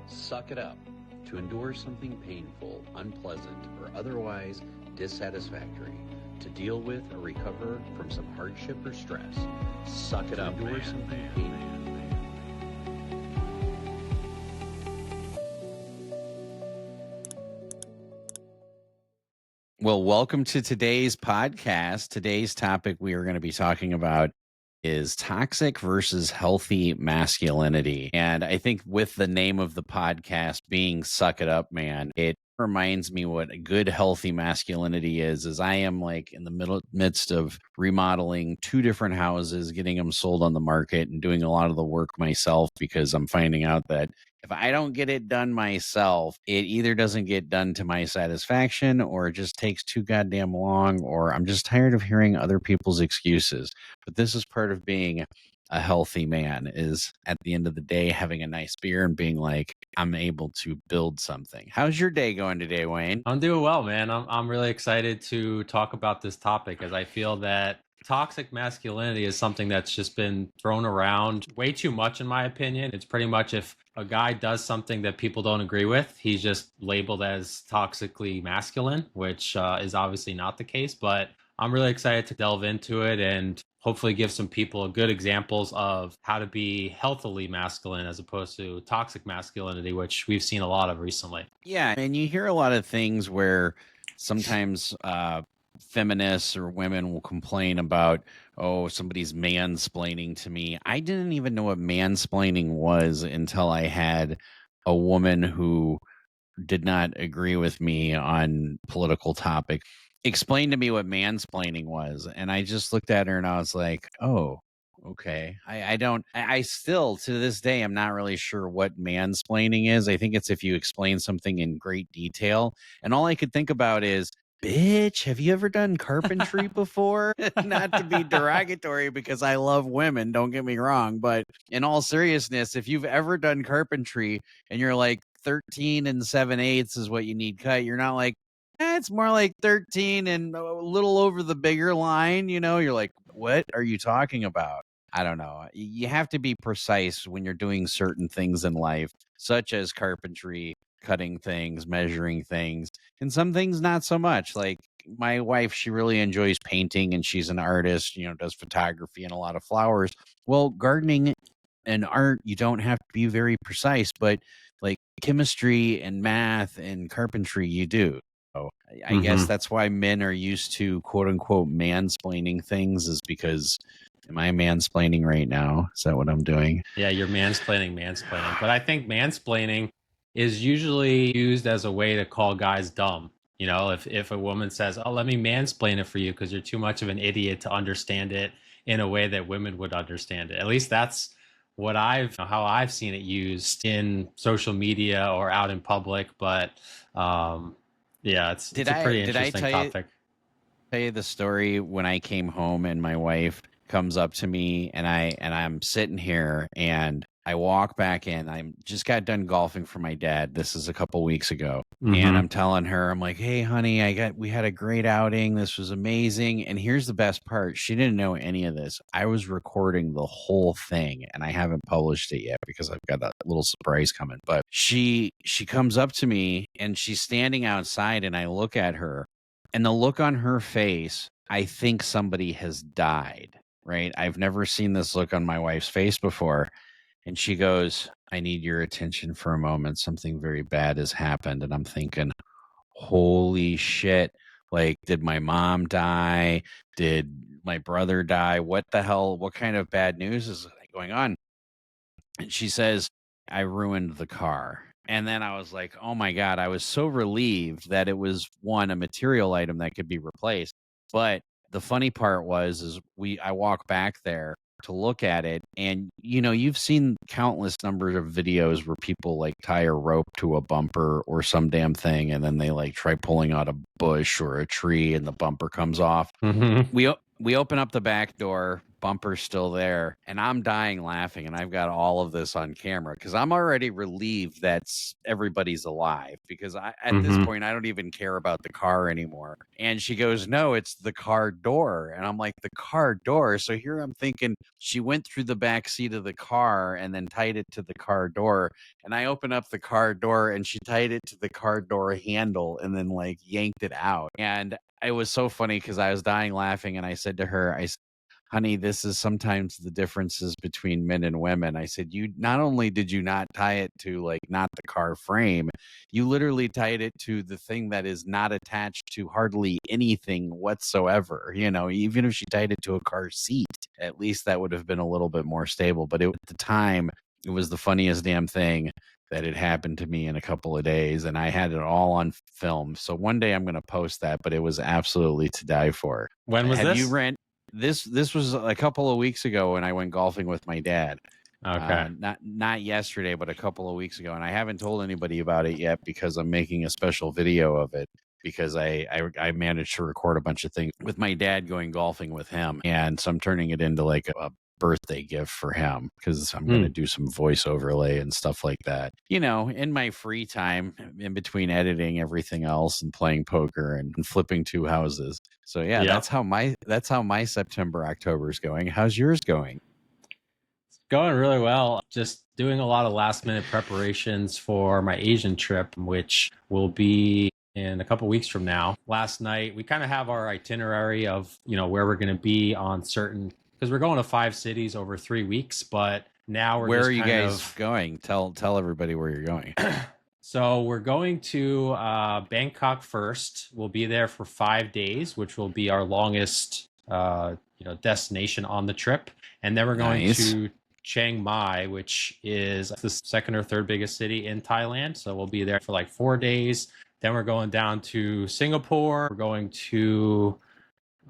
Suck it up. To endure something painful, unpleasant, or otherwise dissatisfactory. To deal with or recover from some hardship or stress. Suck it up. Endure something painful. Well, welcome to today's podcast. Today's topic we are going to be talking about is toxic versus healthy masculinity. And I think with the name of the podcast being Suck It Up, Man, it reminds me what a good healthy masculinity is I am like in the midst of remodeling 2 different houses, getting them sold on the market and doing a lot of the work myself because I'm finding out that if I don't get it done myself, it either doesn't get done to my satisfaction or it just takes too goddamn long, or I'm just tired of hearing other people's excuses. But this is part of being a healthy man, is at the end of the day having a nice beer and being like, I'm able to build something. How's your day going today, Wayne? I'm doing well, man. I'm really excited to talk about this topic as I feel that toxic masculinity is something that's just been thrown around way too much, in my opinion. It's pretty much if a guy does something that people don't agree with, he's just labeled as toxically masculine, which is obviously not the case. But I'm really excited to delve into it and hopefully give some people good examples of how to be healthily masculine as opposed to toxic masculinity, which we've seen a lot of recently. Yeah, and you hear a lot of things where sometimes feminists or women will complain about, oh, somebody's mansplaining to me. I didn't even know what mansplaining was until I had a woman who did not agree with me on political topic explain to me what mansplaining was, and I just looked at her and I was like, oh, okay. I still to this day I'm not really sure what mansplaining is. I think it's if you explain something in great detail, and all I could think about is, bitch, have you ever done carpentry before? Not to be derogatory because I love women, don't get me wrong, but in all seriousness, if you've ever done carpentry and you're like 13 and 7/8 is what you need cut, you're not like, it's more like 13 and a little over the bigger line, you're like, what are you talking about? I don't know. You have to be precise when you're doing certain things in life, such as carpentry, cutting things, measuring things, and some things not so much. Like my wife, she really enjoys painting and she's an artist, does photography and a lot of flowers. Well, gardening and art, you don't have to be very precise, but like chemistry and math and carpentry, you do. So I guess that's why men are used to quote unquote mansplaining things, is because, am I mansplaining right now? Is that what I'm doing? Yeah, you're mansplaining. But I think mansplaining is usually used as a way to call guys dumb. If a woman says, oh, let me mansplain it for you because you're too much of an idiot to understand it in a way that women would understand it. At least that's how I've seen it used in social media or out in public. But yeah, it's a pretty interesting topic. Tell you the story when I came home and my wife comes up to me and I'm sitting here and I walk back in. I just got done golfing for my dad. This is a couple weeks ago. And I'm telling her, I'm like, hey, honey, we had a great outing. This was amazing. And here's the best part. She didn't know any of this. I was recording the whole thing and I haven't published it yet because I've got that little surprise coming. But she comes up to me and she's standing outside and I look at her and the look on her face, I think somebody has died, right? I've never seen this look on my wife's face before. And she goes, I need your attention for a moment. Something very bad has happened. And I'm thinking, holy shit. Like, did my mom die? Did my brother die? What the hell? What kind of bad news is going on? And she says, I ruined the car. And then I was like, oh my God, I was so relieved that it was a material item that could be replaced. But the funny part was, I walk back there to look at it, and you've seen countless numbers of videos where people like tie a rope to a bumper or some damn thing, and then they like try pulling out a bush or a tree and the bumper comes off. We we open up the back door, bumper's still there, and I'm dying laughing. And I've got all of this on camera because I'm already relieved that everybody's alive because at this point, I don't even care about the car anymore. And she goes, "No, it's the car door." And I'm like, "The car door?" So here I'm thinking she went through the back seat of the car and then tied it to the car door. And I open up the car door and she tied it to the car door handle and then like yanked it out. And it was so funny because I was dying laughing, and I said to her, "Honey, this is sometimes the differences between men and women." I said, "You not only did you not tie it to like not the car frame, you literally tied it to the thing that is not attached to hardly anything whatsoever. You know, even if she tied it to a car seat, at least that would have been a little bit more stable." But at the time, it was the funniest damn thing that had happened to me in a couple of days, and I had it all on film. So one day I'm going to post that, but it was absolutely to die for. When was Have this? you ran this was a couple of weeks ago when I went golfing with my dad. Okay. Not yesterday, but a couple of weeks ago, and I haven't told anybody about it yet because I'm making a special video of it because I managed to record a bunch of things with my dad going golfing with him, and so I'm turning it into like a birthday gift for him because I'm going to do some voice overlay and stuff like that. You know, in my free time, in between editing everything else and playing poker and flipping two houses. So yeah, Yep. that's how my September October is going. How's yours going? It's going really well. Just doing a lot of last minute preparations for my Asian trip, which will be in a couple weeks from now. Last night, we kind of have our itinerary of, where we're going to be on certain, because we're going to 5 cities over 3 weeks, but now we're Where just are you kind guys of going? Tell everybody where you're going. So we're going to Bangkok first. We'll be there for 5 days, which will be our longest, destination on the trip. And then we're going Nice. to Chiang Mai, which is the second or third biggest city in Thailand. So we'll be there for like 4 days. Then we're going down to Singapore. We're going to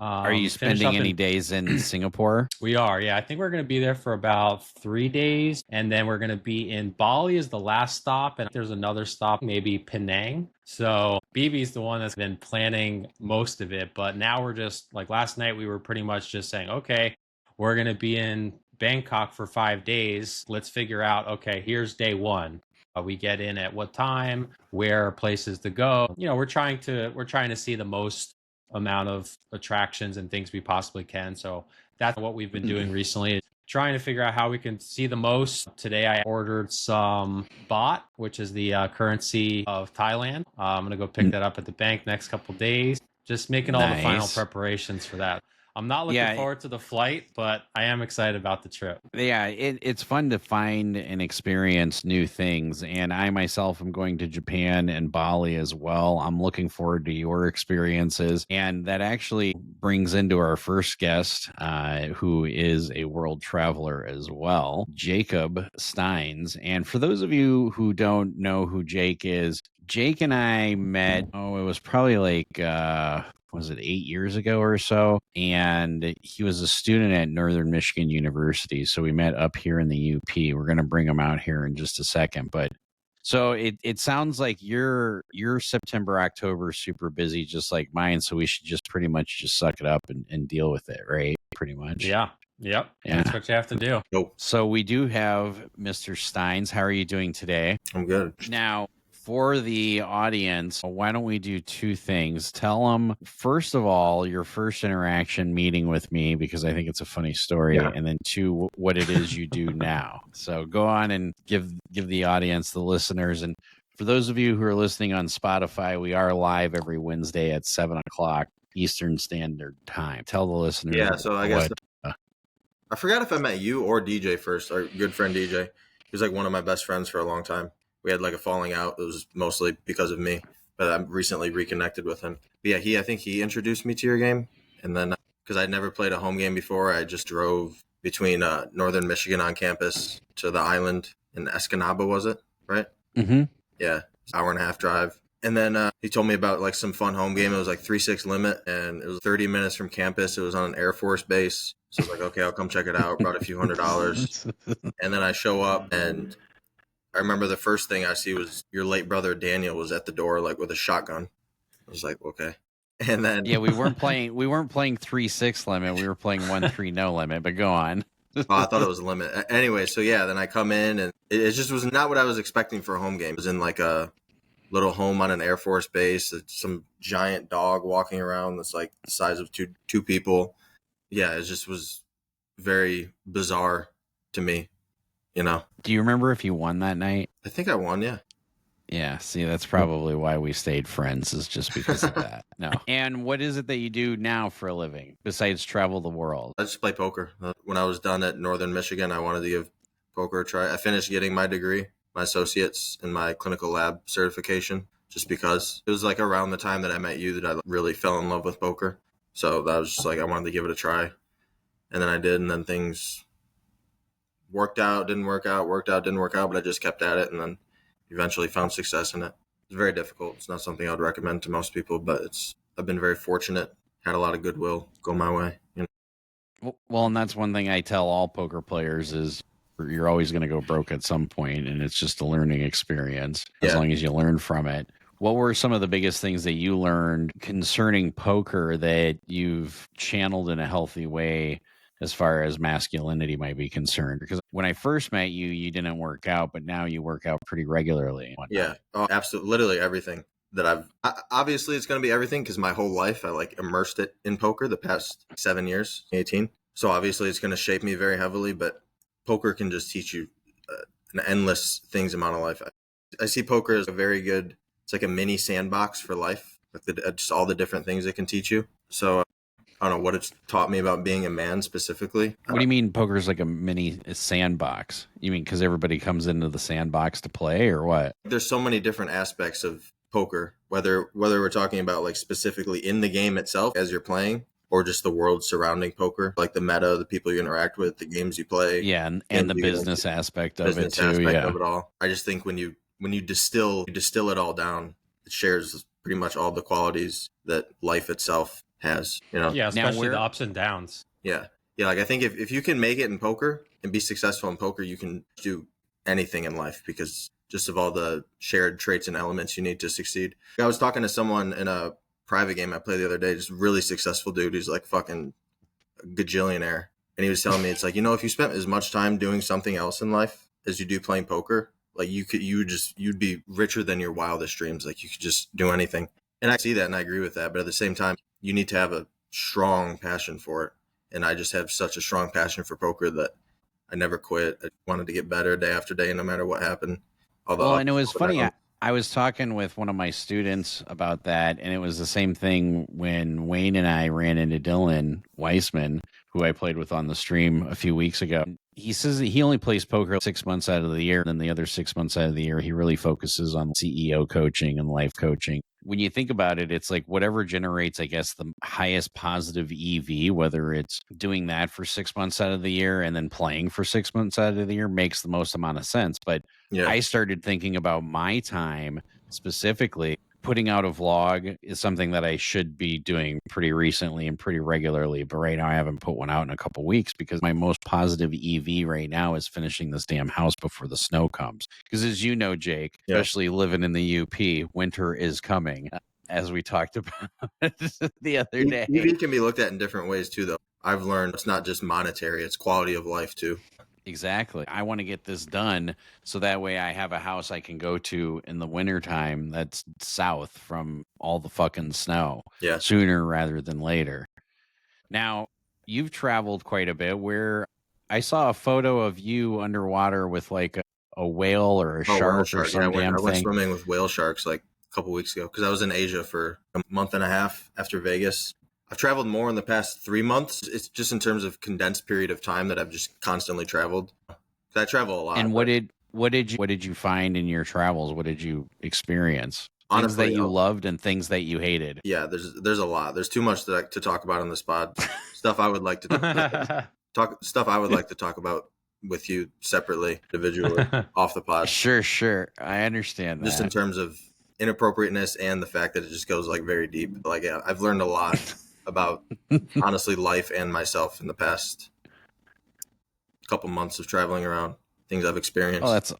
Are you finish spending up any in. days in Singapore? We are, yeah. I think we're going to be there for about 3 days, and then we're going to be in Bali as the last stop, and there's another stop, maybe Penang. So BB's the one that's been planning most of it, but now we're just like last night we were pretty much just saying, okay, we're going to be in Bangkok for 5 days. Let's figure out, okay, here's day one. We get in at what time, where are places to go. We're trying to see the most amount of attractions and things we possibly can. So that's what we've been doing recently, trying to figure out how we can see the most. Today I ordered some baht, which is the currency of Thailand. I'm going to go pick that up at the bank next couple of days, just making all the final Nice. preparations for that. I'm not looking Yeah, forward to the flight, but I am excited about the trip. yeah, it's fun to find and experience new things. And I myself am going to Japan and Bali as well. I'm looking forward to your experiences. And that actually brings into our first guest, who is a world traveler as well, Jacob Steins. And for those of you who don't know who Jake is, Jake and I met, it was probably like, was it 8 years ago or so? And he was a student at Northern Michigan University. So we met up here in the UP. We're going to bring him out here in just a second. But so it sounds like your September, October is super busy, just like mine. So we should just pretty much just suck it up and deal with it, right? Pretty much. Yeah. Yep. Yeah. That's what you have to do. Nope. So we do have Mr. Steins. How are you doing today? I'm good. Now, for the audience, why don't we do two things? Tell them, first of all, your first interaction meeting with me, because I think it's a funny story. Yeah. And then two, what it is you do now. So go on and give the audience, the listeners. And for those of you who are listening on Spotify, we are live every Wednesday at 7:00 Eastern Standard Time. Tell the listeners. Yeah, so I guess I forgot if I met you or DJ first, our good friend DJ. He was like one of my best friends for a long time. We had like a falling out. It was mostly because of me, but I'm recently reconnected with him. But yeah, I think he introduced me to your game. And then because I'd never played a home game before, I just drove between Northern Michigan on campus to the island in Escanaba, was it? Right? Mm-hmm. Yeah, hour and a half drive. And then he told me about like some fun home game. It was like 3-6 limit, and it was 30 minutes from campus. It was on an Air Force base. So I was like, okay, I'll come check it out. Brought a few $100s. And then I show up, and I remember the first thing I see was your late brother Daniel was at the door, like with a shotgun. I was like, okay. And then Yeah, we weren't playing 3-6 limit. We were playing 1-3 no limit, but go on. oh, I thought it was a limit. Anyway, so yeah, then I come in and it just was not what I was expecting for a home game. It was in like a little home on an Air Force base. It's some giant dog walking around that's like the size of two people. Yeah, it just was very bizarre to me, you know. Do you remember if you won that night? I think I won, yeah. Yeah, see, that's probably why we stayed friends, is just because of that. No. And what is it that you do now for a living besides travel the world? I just play poker. When I was done at Northern Michigan, I wanted to give poker a try. I finished getting my degree, my associates, and my clinical lab certification, just because it was like around the time that I met you that I really fell in love with poker. So that was just like, I wanted to give it a try. And then I did, and then things worked out, didn't work out, worked out, didn't work out, but I just kept at it and then eventually found success in it. It's very difficult. It's not something I would recommend to most people, but I've been very fortunate, had a lot of goodwill go my way. You know? Well, and that's one thing I tell all poker players is you're always going to go broke at some point, and it's just a learning experience as long as you learn from it. What were some of the biggest things that you learned concerning poker that you've channeled in a healthy way as far as masculinity might be concerned? Because when I first met you, you didn't work out, but now you work out pretty regularly. Yeah, absolutely. Literally everything that obviously it's going to be everything because my whole life I like immersed it in poker the past 7 years, 18. So obviously it's going to shape me very heavily, but poker can just teach you an endless things amount of life. I see poker as a very good, it's like a mini sandbox for life, like just all the different things it can teach you. So I don't know what it's taught me about being a man specifically. What do you mean poker is like a mini sandbox? You mean because everybody comes into the sandbox to play, or what? There's so many different aspects of poker, whether we're talking about like specifically in the game itself as you're playing, or just the world surrounding poker, like the meta, the people you interact with, the games you play. Yeah, and the business aspect of it too. Yeah, of it all. I just think when you distill it all down, it shares pretty much all the qualities that life itself has. You know. Yeah, especially the ups and downs. Yeah. Yeah, like I think if you can make it in poker and be successful in poker, you can do anything in life because just of all the shared traits and elements you need to succeed. I was talking to someone in a private game I played the other day, just really successful dude who's like fucking a gajillionaire. And he was telling me, it's like, if you spent as much time doing something else in life as you do playing poker, like you'd be richer than your wildest dreams. Like you could just do anything. And I see that and I agree with that. But at the same time, you need to have a strong passion for it. And I just have such a strong passion for poker that I never quit. I wanted to get better day after day, no matter what happened. And it was funny. I was talking with one of my students about that, and it was the same thing when Wayne and I ran into Dylan Weissman, who I played with on the stream a few weeks ago. He says that he only plays poker 6 months out of the year, and then the other 6 months out of the year, he really focuses on CEO coaching and life coaching. When you think about it, it's like whatever generates, I guess, the highest positive EV, whether it's doing that for 6 months out of the year and then playing for 6 months out of the year makes the most amount of sense. But I started thinking about my time specifically. Putting out a vlog is something that I should be doing pretty recently and pretty regularly. But right now I haven't put one out in a couple weeks because my most positive EV right now is finishing this damn house before the snow comes. Because as you know, Jake, especially living in the UP, winter is coming, as we talked about the other day. EV can be looked at in different ways too, though. I've learned it's not just monetary, it's quality of life too. Exactly. I want to get this done so that way I have a house I can go to in the wintertime that's south from all the fucking snow sooner rather than later. Now, you've traveled quite a bit where I saw a photo of you underwater with like a whale or a shark or some damn thing. I went swimming with whale sharks like a couple weeks ago because I was in Asia for a month and a half after Vegas. I've traveled more in the past 3 months. It's just in terms of condensed period of time that I've just constantly traveled. I travel a lot. And what did you find in your travels? What did you experience? Things that you loved and things that you hated. Yeah, there's a lot. There's too much to talk about on the spot. Stuff I would like to talk about with you separately, individually, off the pod. Sure. I understand that. Just in terms of inappropriateness and the fact that it just goes like very deep. Like I've learned a lot about honestly life and myself in the past couple months of traveling around, things I've experienced.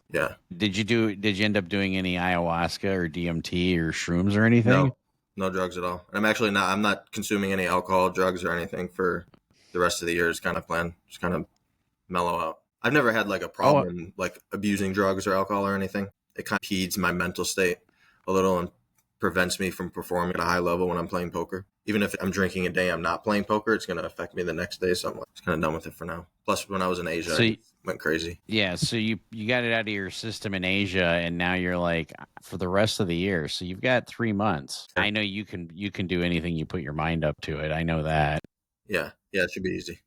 Did you end up doing any ayahuasca or DMT or shrooms or anything? No drugs at all. And I'm not consuming any alcohol, drugs, or anything for the rest of the year. Is kind of plan. Just kind of mellow out. I've never had like a Oh, problem like abusing drugs or alcohol or anything. It kind of impedes my mental state a little and prevents me from performing at a high level when I'm playing poker. Even if I'm drinking a day I'm not playing poker, it's going to affect me the next day. So I'm like, just kind of done with it for now. Plus, when I was in Asia, so I went crazy. yeah, so you got it out of your system in Asia, and now you're like for the rest of the year. So you've got 3 months. Yeah. I know you can do anything you put your mind up to it. I know that. Yeah, it should be easy.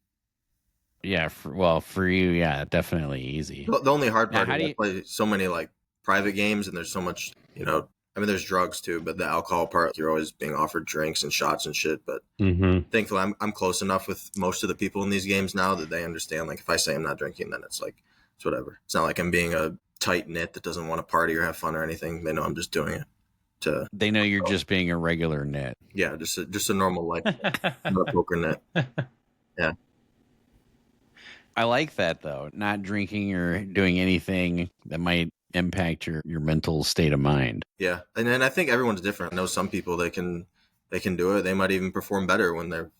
Yeah, for you, yeah, definitely easy. The only hard Now, part how is do I you? play so many like private games, and there's so much, I mean, there's drugs too, but the alcohol part, you're always being offered drinks and shots and shit. But thankfully, I'm close enough with most of the people in these games now that they understand. Like, if I say I'm not drinking, then it's like it's whatever. It's not like I'm being a tight knit that doesn't want to party or have fun or anything. They know I'm just doing it to. They know you're just being a regular nit. Yeah, just a normal life, not a poker net. Yeah. I like that though. Not drinking or doing anything that might impact your mental state of mind. Yeah, and then I think everyone's different. I know some people they can do it. They might even perform better when they're,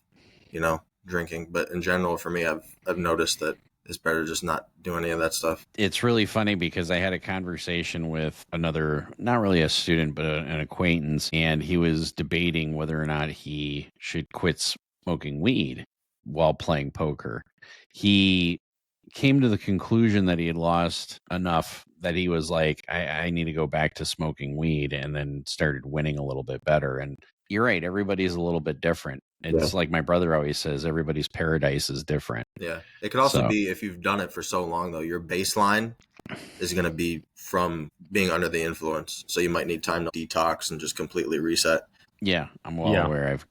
drinking. But in general, for me, I've noticed that it's better just not do any of that stuff. It's really funny because I had a conversation with another, not really a student, but an acquaintance, and he was debating whether or not he should quit smoking weed while playing poker. He came to the conclusion that he had lost enough that he was like, I need to go back to smoking weed, and then started winning a little bit better. And you're right, everybody's a little bit different. It's like my brother always says, everybody's paradise is different. Yeah. It could also be, if you've done it for so long, though, your baseline is going to be from being under the influence. So you might need time to detox and just completely reset. Yeah, I'm well aware. I've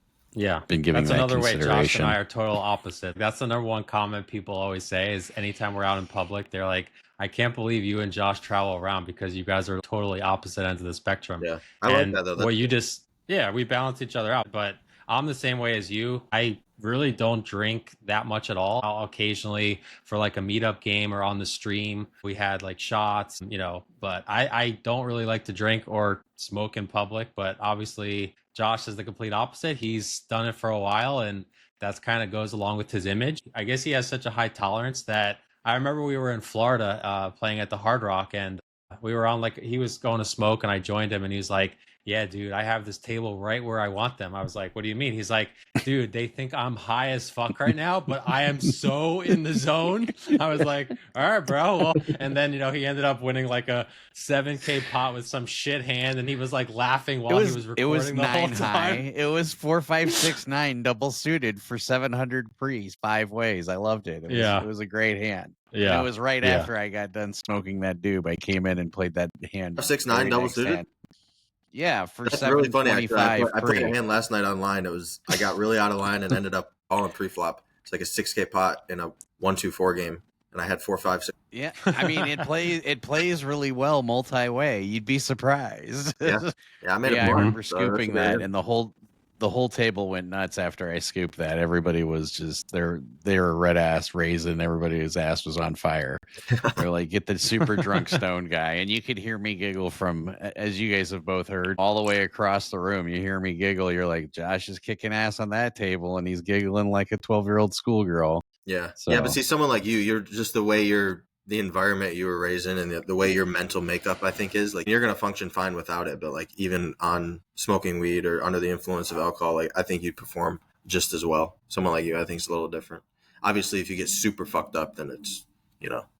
been giving that's that another way consideration. Josh and I are total opposite. That's the number one comment people always say is anytime we're out in public, they're like, I can't believe you and Josh travel around because you guys are totally opposite ends of the spectrum. Yeah. I like that, though. We balance each other out. But I'm the same way as you. I really don't drink that much at all. I'll occasionally, for like a meetup game or on the stream, we had like shots, but I don't really like to drink or smoke in public. But obviously, Josh is the complete opposite. He's done it for a while, and that's kind of goes along with his image. I guess he has such a high tolerance that I remember we were in Florida playing at the Hard Rock, and we were on he was going to smoke, and I joined him, and he was like, yeah, dude, I have this table right where I want them. I was like, what do you mean? He's like, dude, they think I'm high as fuck right now, but I am so in the zone. I was like, all right, bro. Well, and then, he ended up winning like a 7K pot with some shit hand. And he was like laughing while he was recording. It was the whole 9 time. high. It was 4, 5, 6, 9 double suited for 700 pre's 5 ways. I loved it. It was a great hand. Yeah. And it was right after I got done smoking that doob. I came in and played that hand. 6-9 double suited? Hand. Yeah, for That's really funny. I played a hand last night online. I got really out of line and ended up all in pre-flop. It's like a 6K pot in a 1-2-4 game, and I had 4, 5, 6. Yeah, I mean it plays really well multi-way. You'd be surprised. Yeah, I made I remember scooping that, and the whole table went nuts after I scooped that. Everybody was just they were red ass raisin. Everybody's ass was on fire. They're like, get the super drunk stone guy, and you could hear me giggle from, as you guys have both heard, all the way across the room. You hear me giggle. You're like, Josh is kicking ass on that table, and he's giggling like a 12-year-old schoolgirl. Yeah, yeah, but see, someone like you're just the way the environment you were raised in and the way your mental makeup, I think, is like you're going to function fine without it. But like even on smoking weed or under the influence of alcohol, like I think you'd perform just as well. Someone like you, I think, is a little different. Obviously, if you get super fucked up, then it's,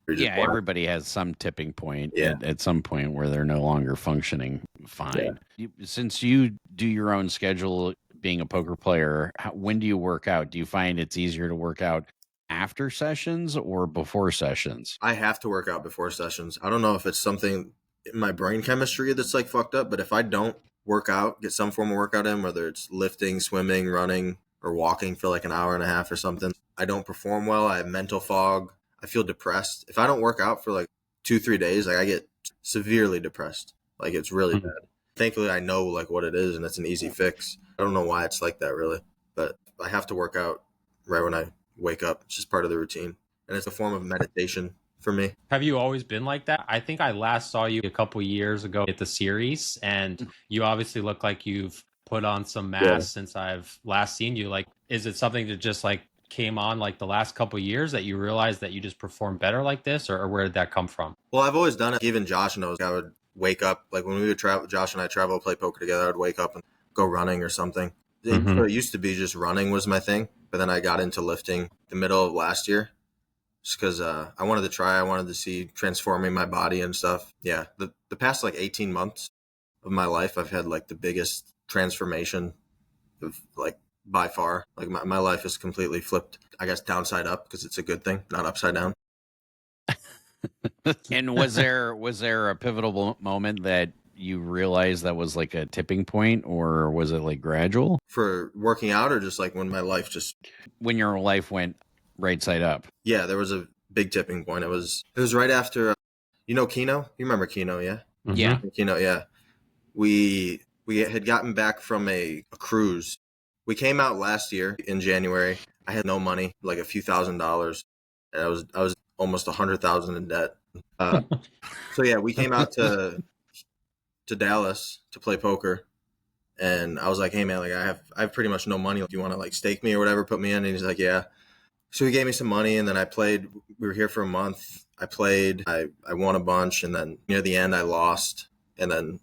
everybody has some tipping point at some point where they're no longer functioning fine. Yeah. Since you do your own schedule being a poker player, when do you work out? Do you find it's easier to work out after sessions or before sessions? I have to work out before sessions. I don't know if it's something in my brain chemistry that's like fucked up, but if I don't work out, get some form of workout in, whether it's lifting, swimming, running, or walking for like an hour and a half or something, I don't perform well. I have mental fog. I feel depressed. If I don't work out for like 2-3 days, like I get severely depressed. Like it's really bad. Thankfully, I know like what it is, and it's an easy fix. I don't know why it's like that really, but I have to work out right when I wake up. It's just part of the routine, and it's a form of meditation for me. Have you always been like that? I think I last saw you a couple years ago at the series, and you obviously look like you've put on some mass since I've last seen you. Like, is it something that just like came on like the last couple of years that you realized that you just perform better like this, or where did that come from? Well, I've always done it. Even Josh knows. I would wake up, like when we would travel, Josh and I travel, play poker together, I would wake up and go running or something. So it used to be just running was my thing, but then I got into lifting the middle of last year just because I wanted to try. I wanted to see transforming my body and stuff. Yeah, the past like 18 months of my life, I've had like the biggest transformation of like by far. Like my life is completely flipped, I guess, downside up because it's a good thing, not upside down. And was there a pivotal moment that you realized that was like a tipping point, or was it like gradual? For working out, or just like when my life just When your life went right side up? Yeah, there was a big tipping point. It was right after Keno? You remember Keno, yeah? Yeah. Keno, yeah. We had gotten back from a cruise. We came out last year in January. I had no money, like a few $1,000s. And I was almost 100,000 in debt. So yeah, we came out to Dallas to play poker, and I was like, "Hey man, like I have pretty much no money. Do you want to like stake me or whatever? Put me in?" And he's like, "Yeah." So he gave me some money, and then I played. We were here for a month. I played. I won a bunch, and then near the end, I lost, and then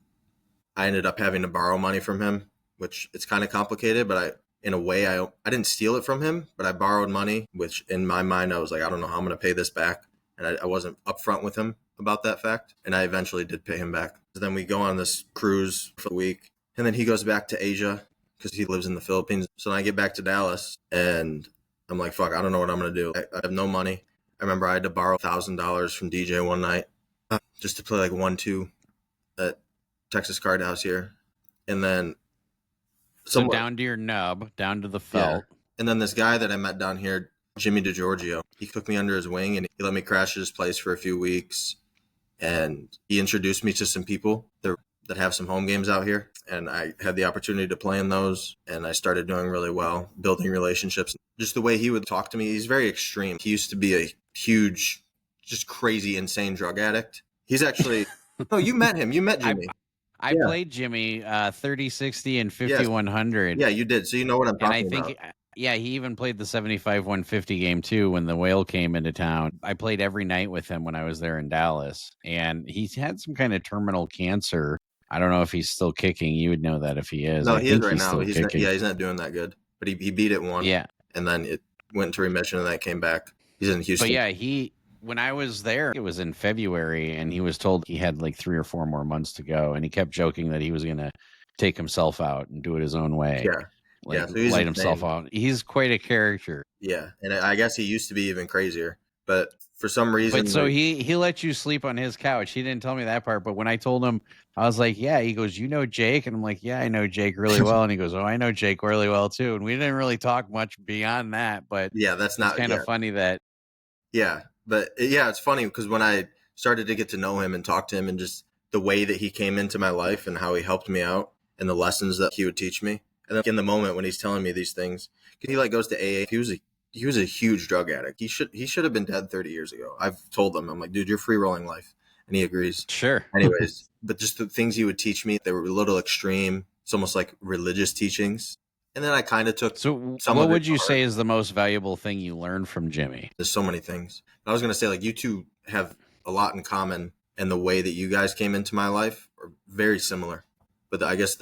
I ended up having to borrow money from him, which it's kind of complicated. But in a way, I didn't steal it from him, but I borrowed money, which in my mind, I was like, I don't know how I'm going to pay this back, and I wasn't upfront with him about that fact, and I eventually did pay him back. So then we go on this cruise for a week, and then he goes back to Asia because he lives in the Philippines. So then I get back to Dallas, and I'm like, fuck, I don't know what I'm going to do. I have no money. I remember I had to borrow $1,000 from DJ one night just to play like 1-2 at Texas Card House here. And then So down to your nub, down to the felt. Yeah. And then this guy that I met down here, Jimmy DiGiorgio, he took me under his wing and he let me crash at his place for a few weeks. And he introduced me to some people that have some home games out here. And I had the opportunity to play in those. And I started doing really well, building relationships. Just the way he would talk to me, he's very extreme. He used to be a huge, just crazy, insane drug addict. He's actually, oh, you met him. You met Jimmy. I played Jimmy 30, 60, and 50, 100. Yeah, you did. So you know what I'm talking about. Yeah, he even played the 75, 150 game too when the whale came into town. I played every night with him when I was there in Dallas, and he's had some kind of terminal cancer. I don't know if he's still kicking. You would know that if he is. No, he is right now. He's not doing that good. But he beat it one. Yeah. And then it went into remission and then it came back. He's in Houston. But yeah, when I was there, it was in February, and he was told he had like 3 or 4 more months to go. And he kept joking that he was going to take himself out and do it his own way. Yeah. So light himself out. He's quite a character. Yeah. And I guess he used to be even crazier. But for some reason. But so he let you sleep on his couch. He didn't tell me that part. But when I told him, I was like, yeah. He goes, you know Jake? And I'm like, yeah, I know Jake really well. And he goes, oh, I know Jake really well too. And we didn't really talk much beyond that. But yeah, that's not kind of funny that. Yeah. But yeah, it's funny because when I started to get to know him and talk to him and just the way that he came into my life and how he helped me out and the lessons that he would teach me. And then in the moment when he's telling me these things, he like goes to AA. He was a huge drug addict. He should have been dead 30 years ago. I've told him, I'm like, dude, you're free rolling life. And he agrees. Sure. Anyways, but just the things he would teach me, they were a little extreme. It's almost like religious teachings. And then I kind of took So what would you say is the most valuable thing you learned from Jimmy? There's so many things. But I was going to say, like, you two have a lot in common, and the way that you guys came into my life are very similar. But I guess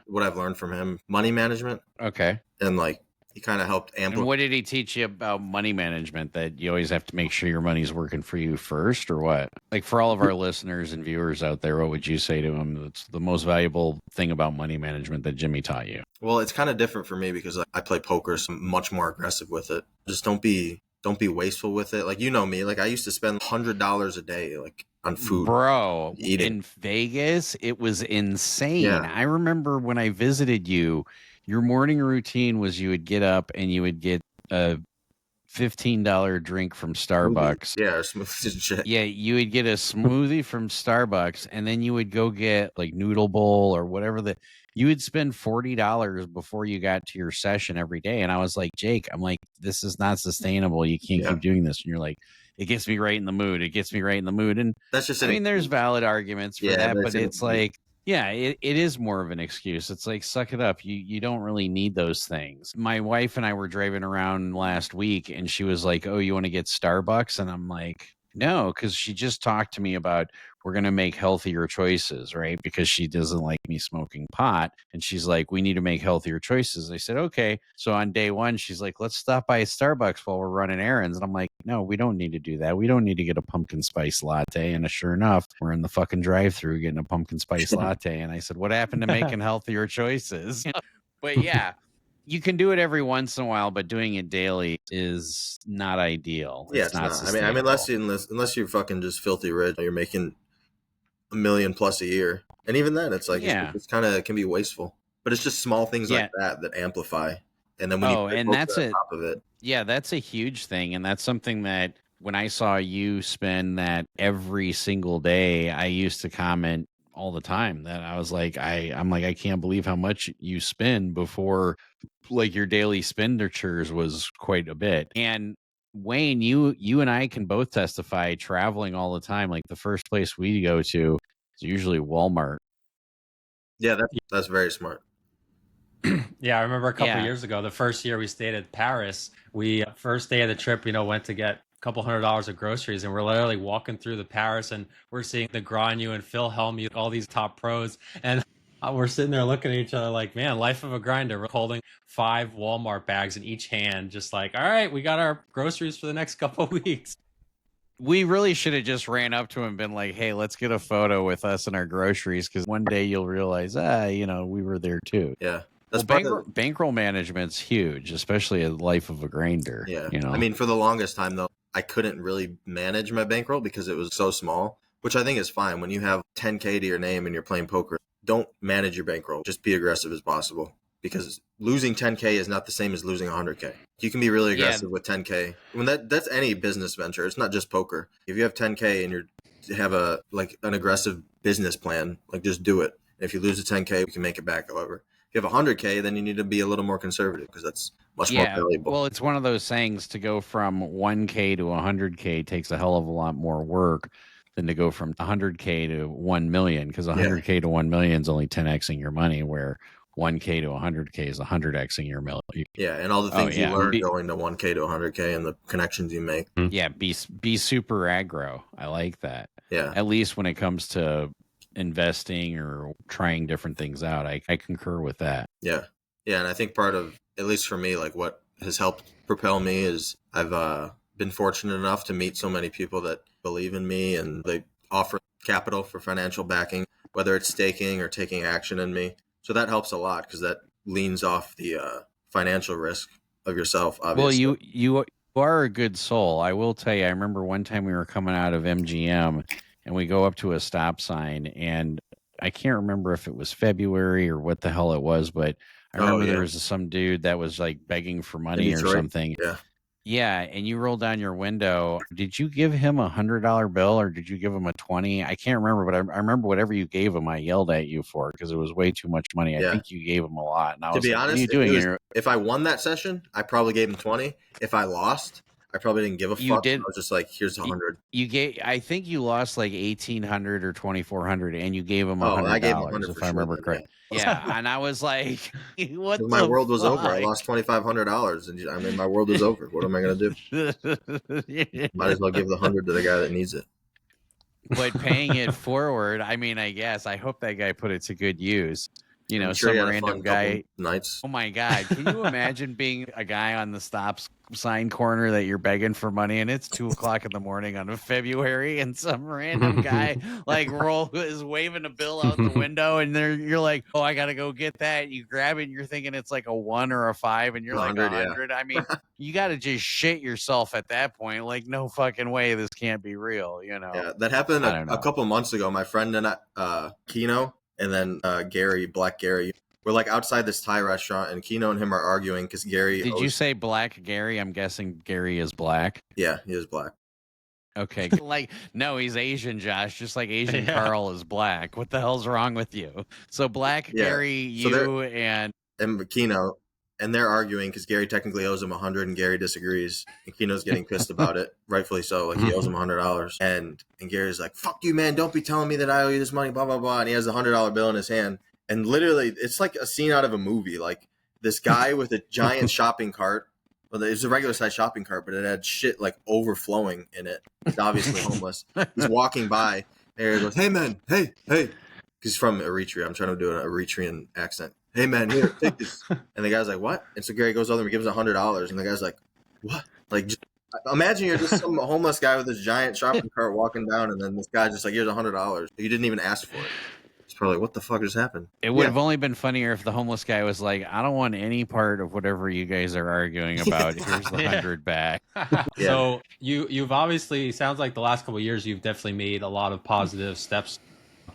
what I've learned from him, money management. Okay. And like he kind of helped amplify. And what did he teach you about money management? That you always have to make sure your money's working for you first, or what? Like for all of our listeners and viewers out there, what would you say to them? That's the most valuable thing about money management that Jimmy taught you. Well, it's kind of different for me because I play poker, so I'm much more aggressive with it. Just don't be wasteful with it. Like, you know me, like I used to spend $100 a day, like on food. Bro, in Vegas, it was insane. Yeah. I remember when I visited you, your morning routine was you would get up and you would get a $15 drink from Starbucks. Yeah, or smoothies and shit. Yeah, you would get a smoothie from Starbucks, and then you would go get like Noodle Bowl or whatever you would spend $40 before you got to your session every day. And I was like, Jake, I'm like, this is not sustainable. You can't keep doing this. And you're like, it gets me right in the mood. It gets me right in the mood. And that's just, I mean, there's valid arguments for that, but it's like, Yeah, it is more of an excuse. It's like, suck it up. You don't really need those things. My wife and I were driving around last week and she was like, "Oh, you want to get Starbucks?" And I'm like, "No," because she just talked to me about we're going to make healthier choices, right? Because she doesn't like me smoking pot. And she's like, "We need to make healthier choices." I said, "Okay." So on day one, she's like, "Let's stop by Starbucks while we're running errands." And I'm like, "No, we don't need to do that. We don't need to get a pumpkin spice latte." And sure enough, we're in the fucking drive-through getting a pumpkin spice latte. And I said, "What happened to making healthier choices?" But yeah, you can do it every once in a while, but doing it daily is not ideal. Yeah, It's it's not not. sustainable. Unless you're fucking just filthy rich, you're making $1 million plus a year, and even then, it's like Yeah. it's kind of can be wasteful. But it's just small things Yeah. like that amplify, and then when you Oh, put and culture that's on it. top of it, Yeah, that's a huge thing. And that's something that when I saw you spend that every single day, I used to comment all the time that I was like, I'm like, I can't believe how much you spend before like your daily expenditures was quite a bit. And Wayne, you and I can both testify traveling all the time. Like the first place we go to is usually Walmart. yeah, that's very smart. Yeah, I remember a couple Yeah. years ago, the first year we stayed at Paris, we first day of the trip, went to get a couple $100 of groceries, and we're literally walking through the Paris, and we're seeing the Granu and Phil Hellmuth, all these top pros, and we're sitting there looking at each other like, man, life of a grinder. We're holding 5 Walmart bags in each hand, just like, all right, we got our groceries for the next couple of weeks. We really should have just ran up to him and been like, "Hey, let's get a photo with us and our groceries," because one day you'll realize, we were there too. Yeah, Well, bankroll management's huge, especially a life of a grinder. Yeah, You know, I mean, for the longest time though, I couldn't really manage my bankroll because it was so small, which I think is fine. When you have 10K to your name and you're playing poker, don't manage your bankroll. Just be aggressive as possible, because losing 10K is not the same as losing 100K. You can be really aggressive with 10K. When that's any business venture. It's not just poker. If you have 10K and you have an aggressive business plan, like just do it. And if you lose the 10K, you can make it back. However, if you have 100K, then you need to be a little more conservative because that's much more valuable. Well, it's one of those sayings, to go from 1K to 100K takes a hell of a lot more work than to go from 100K to 1 million, because 100K to 1 million is only 10xing your money, where 1K to 100K is 100xing your million. Yeah, and all the things you learn going to 1K to 100K and the connections you make. Yeah, be super aggro. I like that. Yeah. At least when it comes to investing or trying different things out, I concur with that. Yeah. Yeah, and I think part of, at least for me, like what has helped propel me is I've been fortunate enough to meet so many people that believe in me, and they offer capital for financial backing, whether it's staking or taking action in me. So that helps a lot because that leans off the financial risk of yourself, obviously. Well, you are a good soul. I will tell you, I remember one time we were coming out of MGM and we go up to a stop sign, and I can't remember if it was February or what the hell it was, but I remember there was some dude that was like begging for money or something. Yeah. Yeah, and you rolled down your window. Did you give him $100 bill or did you give him a 20? I can't remember, but I remember whatever you gave him, I yelled at you for, because it was way too much money. I think you gave him a lot. And I was like, honest, what are you doing here? If I won that session, I probably gave him 20. If I lost, I probably didn't give a fuck. I was just like, here's 100. I think you lost like 1,800 or 2,400, and you gave him $100. I gave him 100 if I remember correctly. Yeah, and I was like, what? My world was over. I lost $2,500, and I mean, my world was over. What am I going to do? Might as well give the 100 to the guy that needs it. But paying it forward, I mean, I guess I hope that guy put it to good use. You know, some random guy. Nights. Oh my God! Can you imagine being a guy on the stop sign corner that you're begging for money, and it's 2:00 in the morning on a February, and some random guy like is waving a bill out the window, and you're like, oh, I gotta go get that. You grab it, and you're thinking it's like a 1 or a 5, and you're like 100. I mean, you got to just shit yourself at that point. Like, no fucking way, this can't be real. You know? Yeah, that happened a couple months ago. My friend and I, Kino, and then Black Gary, we're like outside this Thai restaurant, and Kino and him are arguing because Gary. Did you say Black Gary? I'm guessing Gary is black. Yeah, he is black. Okay, like, no, he's Asian, Josh. Just like Asian Carl is black. What the hell's wrong with you? So Black Gary, and Kino. and they're arguing because Gary technically owes him 100 and Gary disagrees, and Keno's getting pissed about it, rightfully so. Like he owes him $100, and Gary's like, "Fuck you, man! Don't be telling me that I owe you this money." Blah blah blah. And he has a $100 bill in his hand, and literally, it's like a scene out of a movie. Like this guy with a giant shopping cart. Well, it was a regular size shopping cart, but it had shit like overflowing in it. He's obviously homeless. He's walking by, and he goes, "Hey man, hey." He's from Eritrea. I'm trying to do an Eritrean accent. "Hey man, here, take this." And the guy's like, "What?" And so Gary goes over and gives $100, and the guy's like, "What?" Like, just imagine you're just some homeless guy with this giant shopping cart walking down, and then this guy just like, "Here's $100." You didn't even ask for it. It's probably like, what the fuck just happened? It would have only been funnier if the homeless guy was like, "I don't want any part of whatever you guys are arguing about. Here's the 100 back." So you've obviously, sounds like the last couple of years you've definitely made a lot of positive steps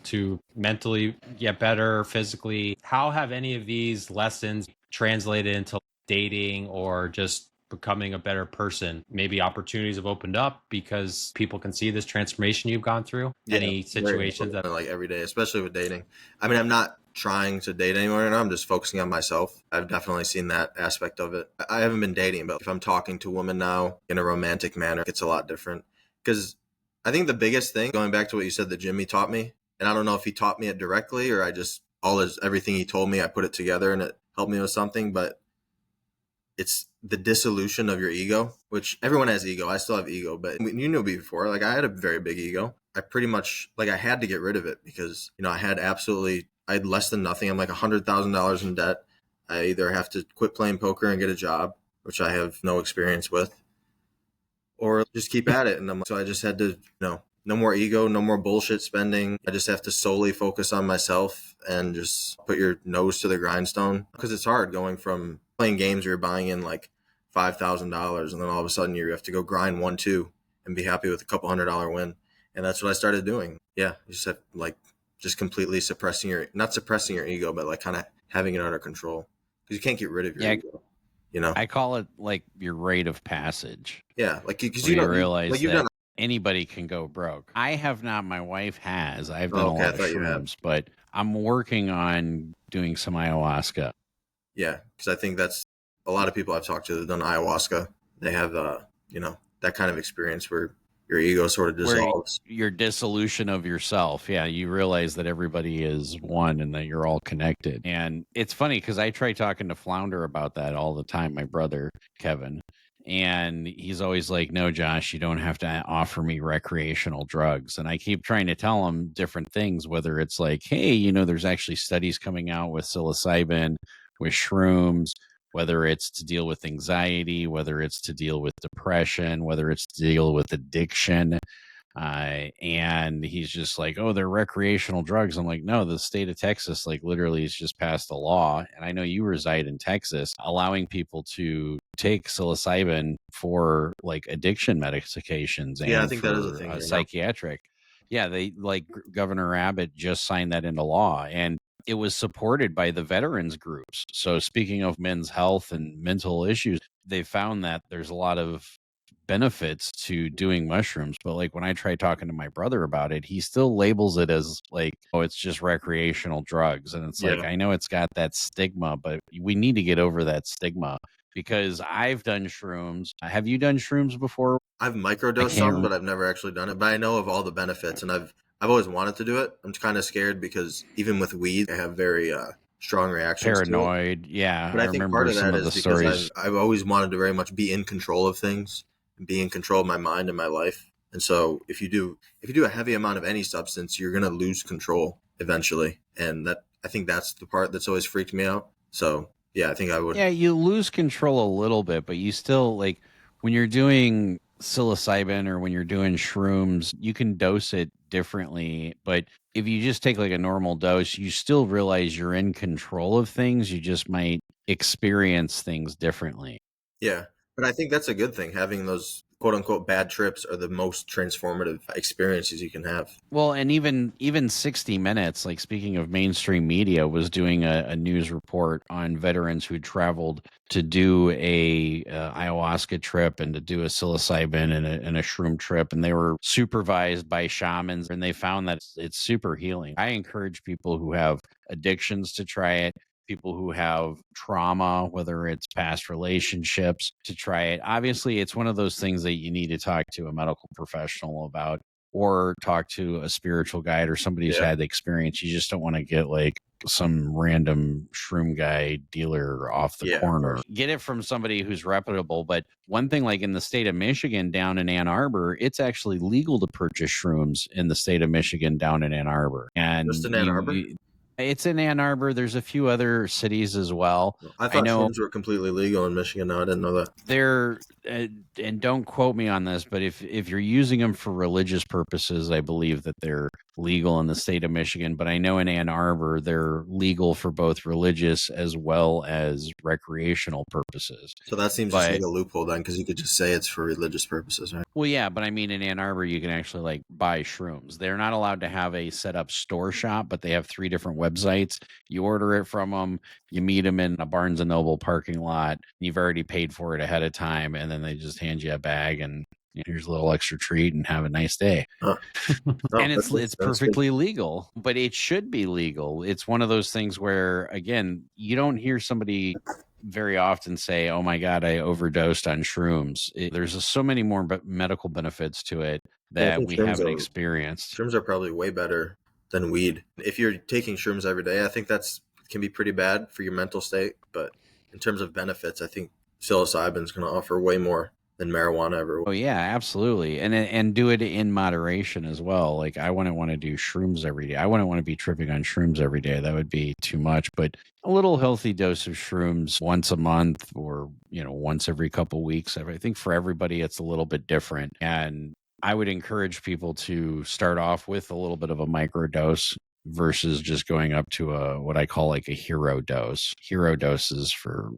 to mentally get better, physically. How have any of these lessons translated into dating or just becoming a better person? Maybe opportunities have opened up because people can see this transformation you've gone through. Any situations that like every day, especially with dating. I mean, I'm not trying to date anyone right now. I'm just focusing on myself. I've definitely seen that aspect of it. I haven't been dating, but if I'm talking to a woman now in a romantic manner, it's a lot different. Because I think the biggest thing, going back to what you said that Jimmy taught me, and I don't know if he taught me it directly or I just, everything he told me, I put it together and it helped me with something, but it's the dissolution of your ego, which everyone has ego. I still have ego, but you knew me before. Like I had a very big ego. I pretty much, like I had to get rid of it because, I had less than nothing. I'm like $100,000 in debt. I either have to quit playing poker and get a job, which I have no experience with, or just keep at it. And so I just had to, no more ego, no more bullshit spending. I just have to solely focus on myself and just put your nose to the grindstone, because it's hard going from playing games where you're buying in like $5,000 and then all of a sudden you have to go grind 1-2 and be happy with a couple $100 win. And that's what I started doing. Yeah. You just have just completely not suppressing your ego, but like kind of having it under control, because you can't get rid of your ego. I call it like your rite of passage. Yeah. Like, because you don't realize that anybody can go broke. I have not. My wife has. I've done a lot of shrooms, but I'm working on doing some ayahuasca. Yeah, because I think that's a lot of people I've talked to that have done ayahuasca. They have, that kind of experience where your ego sort of dissolves. Your dissolution of yourself. Yeah, you realize that everybody is one and that you're all connected. And it's funny because I try talking to Flounder about that all the time, my brother, Kevin. And he's always like, "No, Josh, you don't have to offer me recreational drugs." And I keep trying to tell him different things, whether it's like, "Hey, there's actually studies coming out with psilocybin, with shrooms, whether it's to deal with anxiety, whether it's to deal with depression, whether it's to deal with addiction." And he's just like, "Oh, they're recreational drugs." I'm like, "No, the state of Texas, like literally has just passed a law. And I know you reside in Texas, allowing people to take psilocybin for like addiction medications and I think that is a thing psychiatric. Yeah. They like Governor Abbott just signed that into law, and it was supported by the veterans groups. So speaking of men's health and mental issues, they found that there's a lot of benefits to doing mushrooms. But like when I try talking to my brother about it, he still labels it as like, "Oh, it's just recreational drugs." And it's like, I know it's got that stigma, but we need to get over that stigma, because I've done shrooms. Have you done shrooms before? I've microdosed some, but I've never actually done it. But I know of all the benefits, and I've always wanted to do it. I'm kind of scared because even with weed, I have very strong reactions. Paranoid, yeah. But I think part of that is because I've always wanted to very much be in control of things, and be in control of my mind and my life. And so if you do a heavy amount of any substance, you're going to lose control eventually. And I think that's the part that's always freaked me out. So yeah, I think I would. Yeah, you lose control a little bit, but you still, like when you're doing psilocybin or when you're doing shrooms, you can dose it differently. But if you just take like a normal dose, you still realize you're in control of things. You just might experience things differently. Yeah. But I think that's a good thing. Having those quote unquote bad trips are the most transformative experiences you can have. Well, and even 60 Minutes, like speaking of mainstream media, was doing a news report on veterans who traveled to do a ayahuasca trip and to do a psilocybin and a shroom trip, and they were supervised by shamans, and they found that it's super healing. I encourage people who have addictions to try it. people who have trauma, whether it's past relationships, to try it. Obviously, it's one of those things that you need to talk to a medical professional about, or talk to a spiritual guide or somebody who's had the experience. You just don't want to get like some random shroom guy dealer off the corner. Get it from somebody who's reputable. But one thing, like in the state of Michigan, down in Ann Arbor, it's actually legal to purchase shrooms in the state of Michigan down in Ann Arbor. And just in Ann Arbor? It's in Ann Arbor. There's a few other cities as well. I thought shrooms were completely legal in Michigan. No, I didn't know that. They're, and don't quote me on this, but if you're using them for religious purposes, I believe that they're legal in the state of Michigan. But I know in Ann Arbor, they're legal for both religious as well as recreational purposes. So that seems just like a loophole then, because you could just say it's for religious purposes, right? Well, yeah, but I mean, in Ann Arbor, you can actually like buy shrooms. They're not allowed to have a set up store shop, but they have 3 different websites. You order it from them, you meet them in a Barnes and Noble parking lot. You've already paid for it ahead of time, and then they just hand you a bag and here's a little extra treat and have a nice day. And it's perfectly legal, but it should be legal. It's one of those things where, again, you don't hear somebody very often say, oh my God, I overdosed on shrooms. There's so many more medical benefits to it that we haven't experienced. Shrooms are probably way better than weed. If you're taking shrooms every day, I think can be pretty bad for your mental state. But in terms of benefits, I think psilocybin is going to offer way more than marijuana ever will. Oh yeah, absolutely. And do it in moderation as well. Like I wouldn't want to do shrooms every day. I wouldn't want to be tripping on shrooms every day. That would be too much. But a little healthy dose of shrooms once a month, or once every couple of weeks. I think for everybody it's a little bit different. And I would encourage people to start off with a little bit of a micro dose versus just going up to what I call like a hero dose. Hero doses for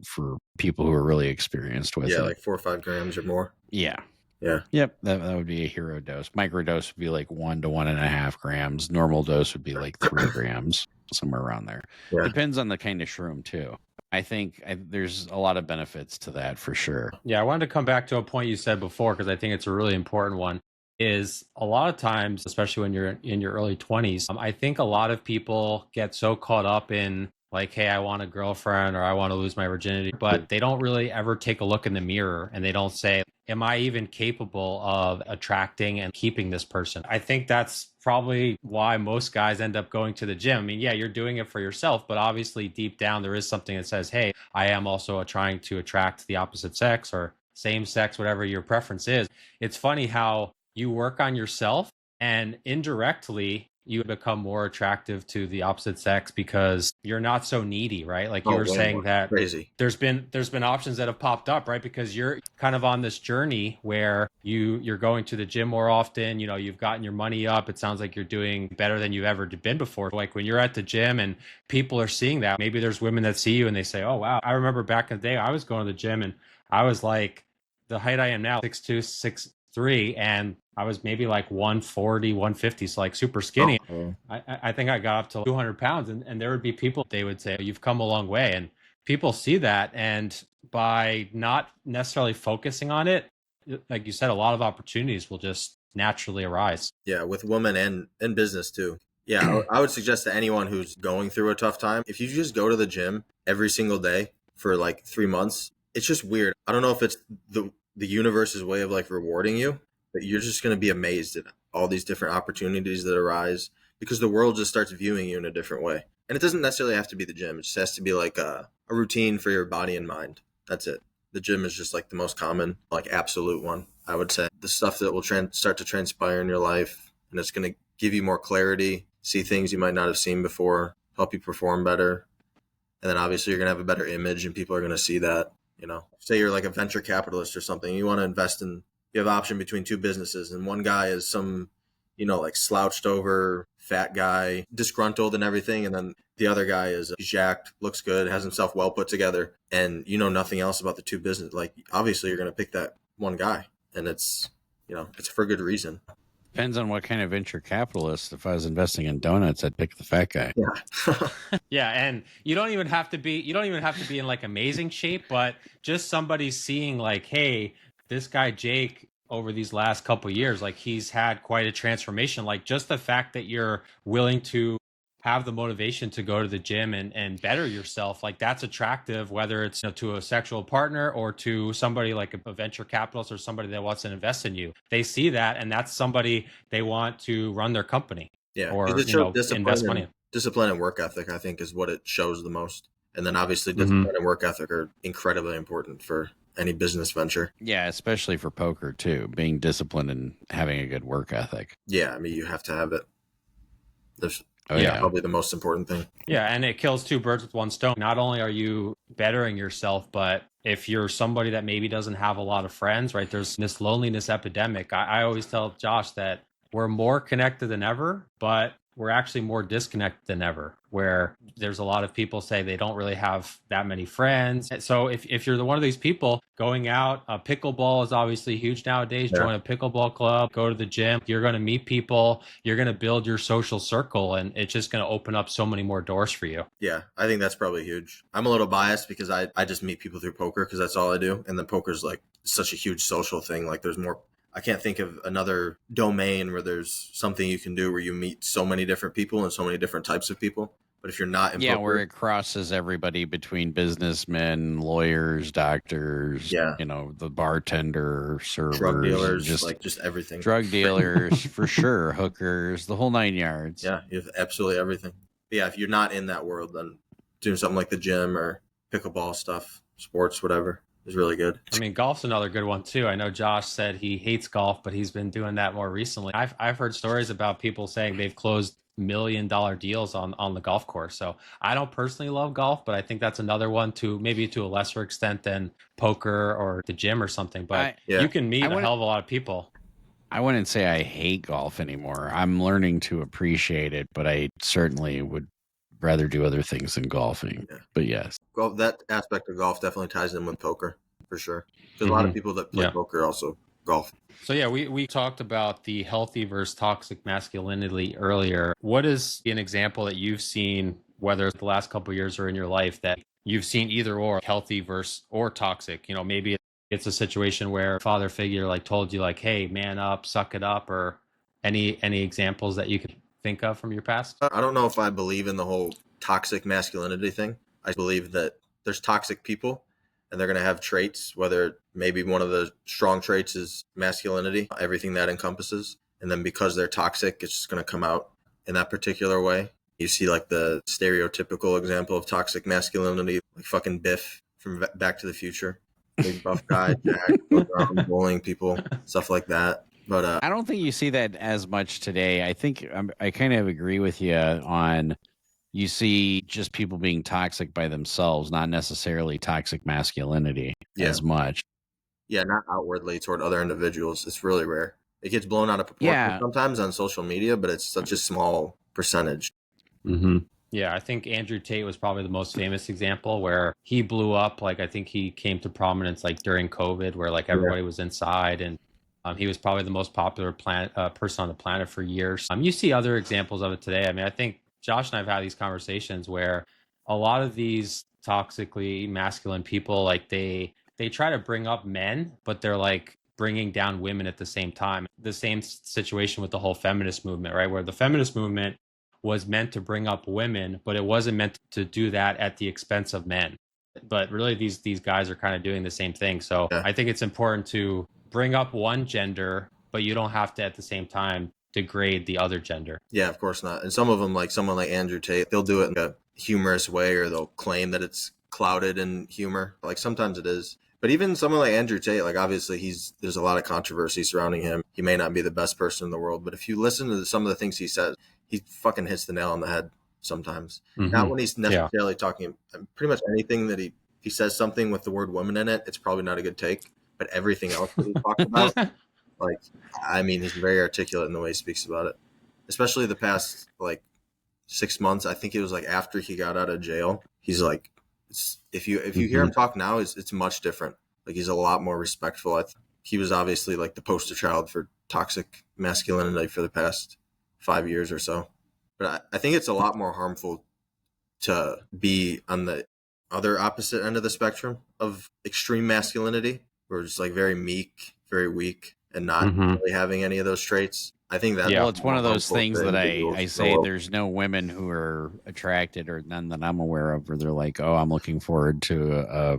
people who are really experienced with it. Yeah, like 4 or 5 grams or more. Yeah. Yeah. Yep. That would be a hero dose. Micro dose would be like 1 to 1.5 grams. Normal dose would be like 3 grams, somewhere around there. Yeah. Depends on the kind of shroom too. I think there's a lot of benefits to that for sure. Yeah, I wanted to come back to a point you said before, because I think it's a really important one. Is a lot of times, especially when you're in your early 20s, I think a lot of people get so caught up in like, hey, I want a girlfriend or I want to lose my virginity, but they don't really ever take a look in the mirror and they don't say, am I even capable of attracting and keeping this person? I think that's probably why most guys end up going to the gym. I mean, yeah, you're doing it for yourself, but obviously deep down there is something that says, hey, I am also trying to attract the opposite sex or same sex, whatever your preference is. It's funny how you work on yourself and indirectly you become more attractive to the opposite sex because you're not so needy, right? Like you were saying that crazy. There's been options that have popped up, right? Because you're kind of on this journey where you're going to the gym more often, you've gotten your money up. It sounds like you're doing better than you've ever been before. Like when you're at the gym and people are seeing that, maybe there's women that see you and they say, oh, wow. I remember back in the day, I was going to the gym and I was like the height I am now, 6'2", 6'3", and I was maybe like 140, 150, so like super skinny. I think I got up to 200 pounds and there would be people, they would say, you've come a long way. And people see that. And by not necessarily focusing on it, like you said, a lot of opportunities will just naturally arise. Yeah, with women and in business too. Yeah, I would suggest to anyone who's going through a tough time, if you just go to the gym every single day for like 3 months, it's just weird. I don't know if it's the universe's way of like rewarding you, but you're just going to be amazed at all these different opportunities that arise because the world just starts viewing you in a different way. And it doesn't necessarily have to be the gym. It just has to be like a routine for your body and mind. That's it. The gym is just like the most common, like absolute one, I would say. The stuff that will start to transpire in your life, and it's going to give you more clarity, see things you might not have seen before, help you perform better. And then obviously you're going to have a better image and people are going to see that. Say you're like a venture capitalist or something, you want to invest in, you have option between 2 businesses and one guy is some, like slouched over fat guy, disgruntled and everything. And then the other guy is jacked, looks good, has himself well put together, and nothing else about the 2 businesses. Like obviously you're going to pick that one guy, and it's for a good reason. Depends on what kind of venture capitalist. If I was investing in donuts, I'd pick the fat guy. Yeah. Yeah, and you don't even have to be in like amazing shape, but just somebody seeing like, hey, this guy Jake over these last couple of years, like he's had quite a transformation. Like just the fact that you're willing to have the motivation to go to the gym and better yourself, like that's attractive, whether it's to a sexual partner or to somebody like a venture capitalist or somebody that wants to invest in you. They see that, and that's somebody they want to run their company or it shows invest money in. discipline and work ethic, I think, is what it shows the most. And then obviously Mm-hmm. discipline and work ethic are incredibly important for any business venture. Yeah, especially for poker too, being disciplined and having a good work ethic. Yeah, I mean, you have to have it. There's Yeah. probably the most important thing. Yeah, and it kills two birds with one stone. Not only are you bettering yourself, but if you're somebody that maybe doesn't have a lot of friends, right? There's this loneliness epidemic. I always tell Josh that we're more connected than ever, but we're actually more disconnected than ever, where there's a lot of people say they don't really have that many friends. So if you're one of these people going out, pickleball is obviously huge nowadays. Yeah. Join a pickleball club, go to the gym. You're going to meet people. You're going to build your social circle, and it's just going to open up so many more doors for you. Yeah, I think that's probably huge. I'm a little biased because I just meet people through poker because that's all I do. And then poker's like such a huge social thing. Like there's more. I can't think of another domain where there's something you can do where you meet so many different people and so many different types of people. But if you're not in poker, where it crosses everybody between businessmen, lawyers, doctors, the bartender, servers, drug dealers, just everything. Drug dealers, for sure, hookers, the whole 9 yards. Yeah, you have absolutely everything. But yeah, if you're not in that world, then doing something like the gym or pickleball stuff, sports, whatever, is really good. I mean, golf's another good one too. I know Josh said he hates golf, but he's been doing that more recently. I've heard stories about people saying they've closed $1 million deals on the golf course. So I don't personally love golf, but I think that's another one maybe to a lesser extent than poker or the gym or something. But you can meet a hell of a lot of people. I wouldn't say I hate golf anymore. I'm learning to appreciate it, but I certainly would rather do other things than golfing. Yeah. But yes. Well, that aspect of golf definitely ties in with poker for sure. There's a lot of people that play poker also golf. So yeah, we talked about the healthy versus toxic masculinity earlier. What is an example that you've seen, whether it's the last couple of years or in your life, that you've seen either or, healthy versus or toxic? Maybe it's a situation where a father figure like told you like, hey, man up, suck it up, or any examples that you could think of from your past? I don't know if I believe in the whole toxic masculinity thing. I believe that there's toxic people and they're going to have traits, whether maybe one of the strong traits is masculinity, everything that encompasses. And then because they're toxic, it's just going to come out in that particular way. You see like the stereotypical example of toxic masculinity, like fucking Biff from Back to the Future. Big buff guy, Jack, goes around bullying people, stuff like that. But I don't think you see that as much today. I think I kind of agree with you on you see just people being toxic by themselves, not necessarily toxic masculinity as much. Yeah, not outwardly toward other individuals. It's really rare. It gets blown out of proportion sometimes on social media, but it's such a small percentage. Mm-hmm. Yeah, I think Andrew Tate was probably the most famous example where he blew up. Like I think he came to prominence like during COVID, where like everybody was inside, and he was probably the most popular person on the planet for years. You see other examples of it today. I mean, I think Josh and I have had these conversations where a lot of these toxically masculine people, like they try to bring up men, but they're like bringing down women at the same time. The same situation with the whole feminist movement, right? Where the feminist movement was meant to bring up women, but it wasn't meant to do that at the expense of men. But really, these guys are kind of doing the same thing. So I think it's important to bring up one gender, but you don't have to at the same time degrade the other gender. Yeah, of course not. And some of them, like someone like Andrew Tate, they'll do it in a humorous way, or they'll claim that it's clouded in humor. Like sometimes it is. But even someone like Andrew Tate, like obviously there's a lot of controversy surrounding him. He may not be the best person in the world, but if you listen to some of the things he says, he fucking hits the nail on the head sometimes. Mm-hmm. Not when he's necessarily talking, pretty much anything that he says something with the word woman in it, it's probably not a good take. But everything else that he talks about, like, I mean, he's very articulate in the way he speaks about it. Especially the past, like, 6 months. I think it was, like, after he got out of jail. He's, like, if you hear him talk now, it's much different. Like, he's a lot more respectful. He was obviously, like, the poster child for toxic masculinity for the past 5 years or so. But I think it's a lot more harmful to be on the other opposite end of the spectrum of extreme masculinity. We're just like very meek, very weak, and not really having any of those traits. I think that Well, it's one of more those harmful things to that individuals I to say grow up. there's no women who are attracted, or none that I'm aware of, where they're like, oh, I'm looking forward to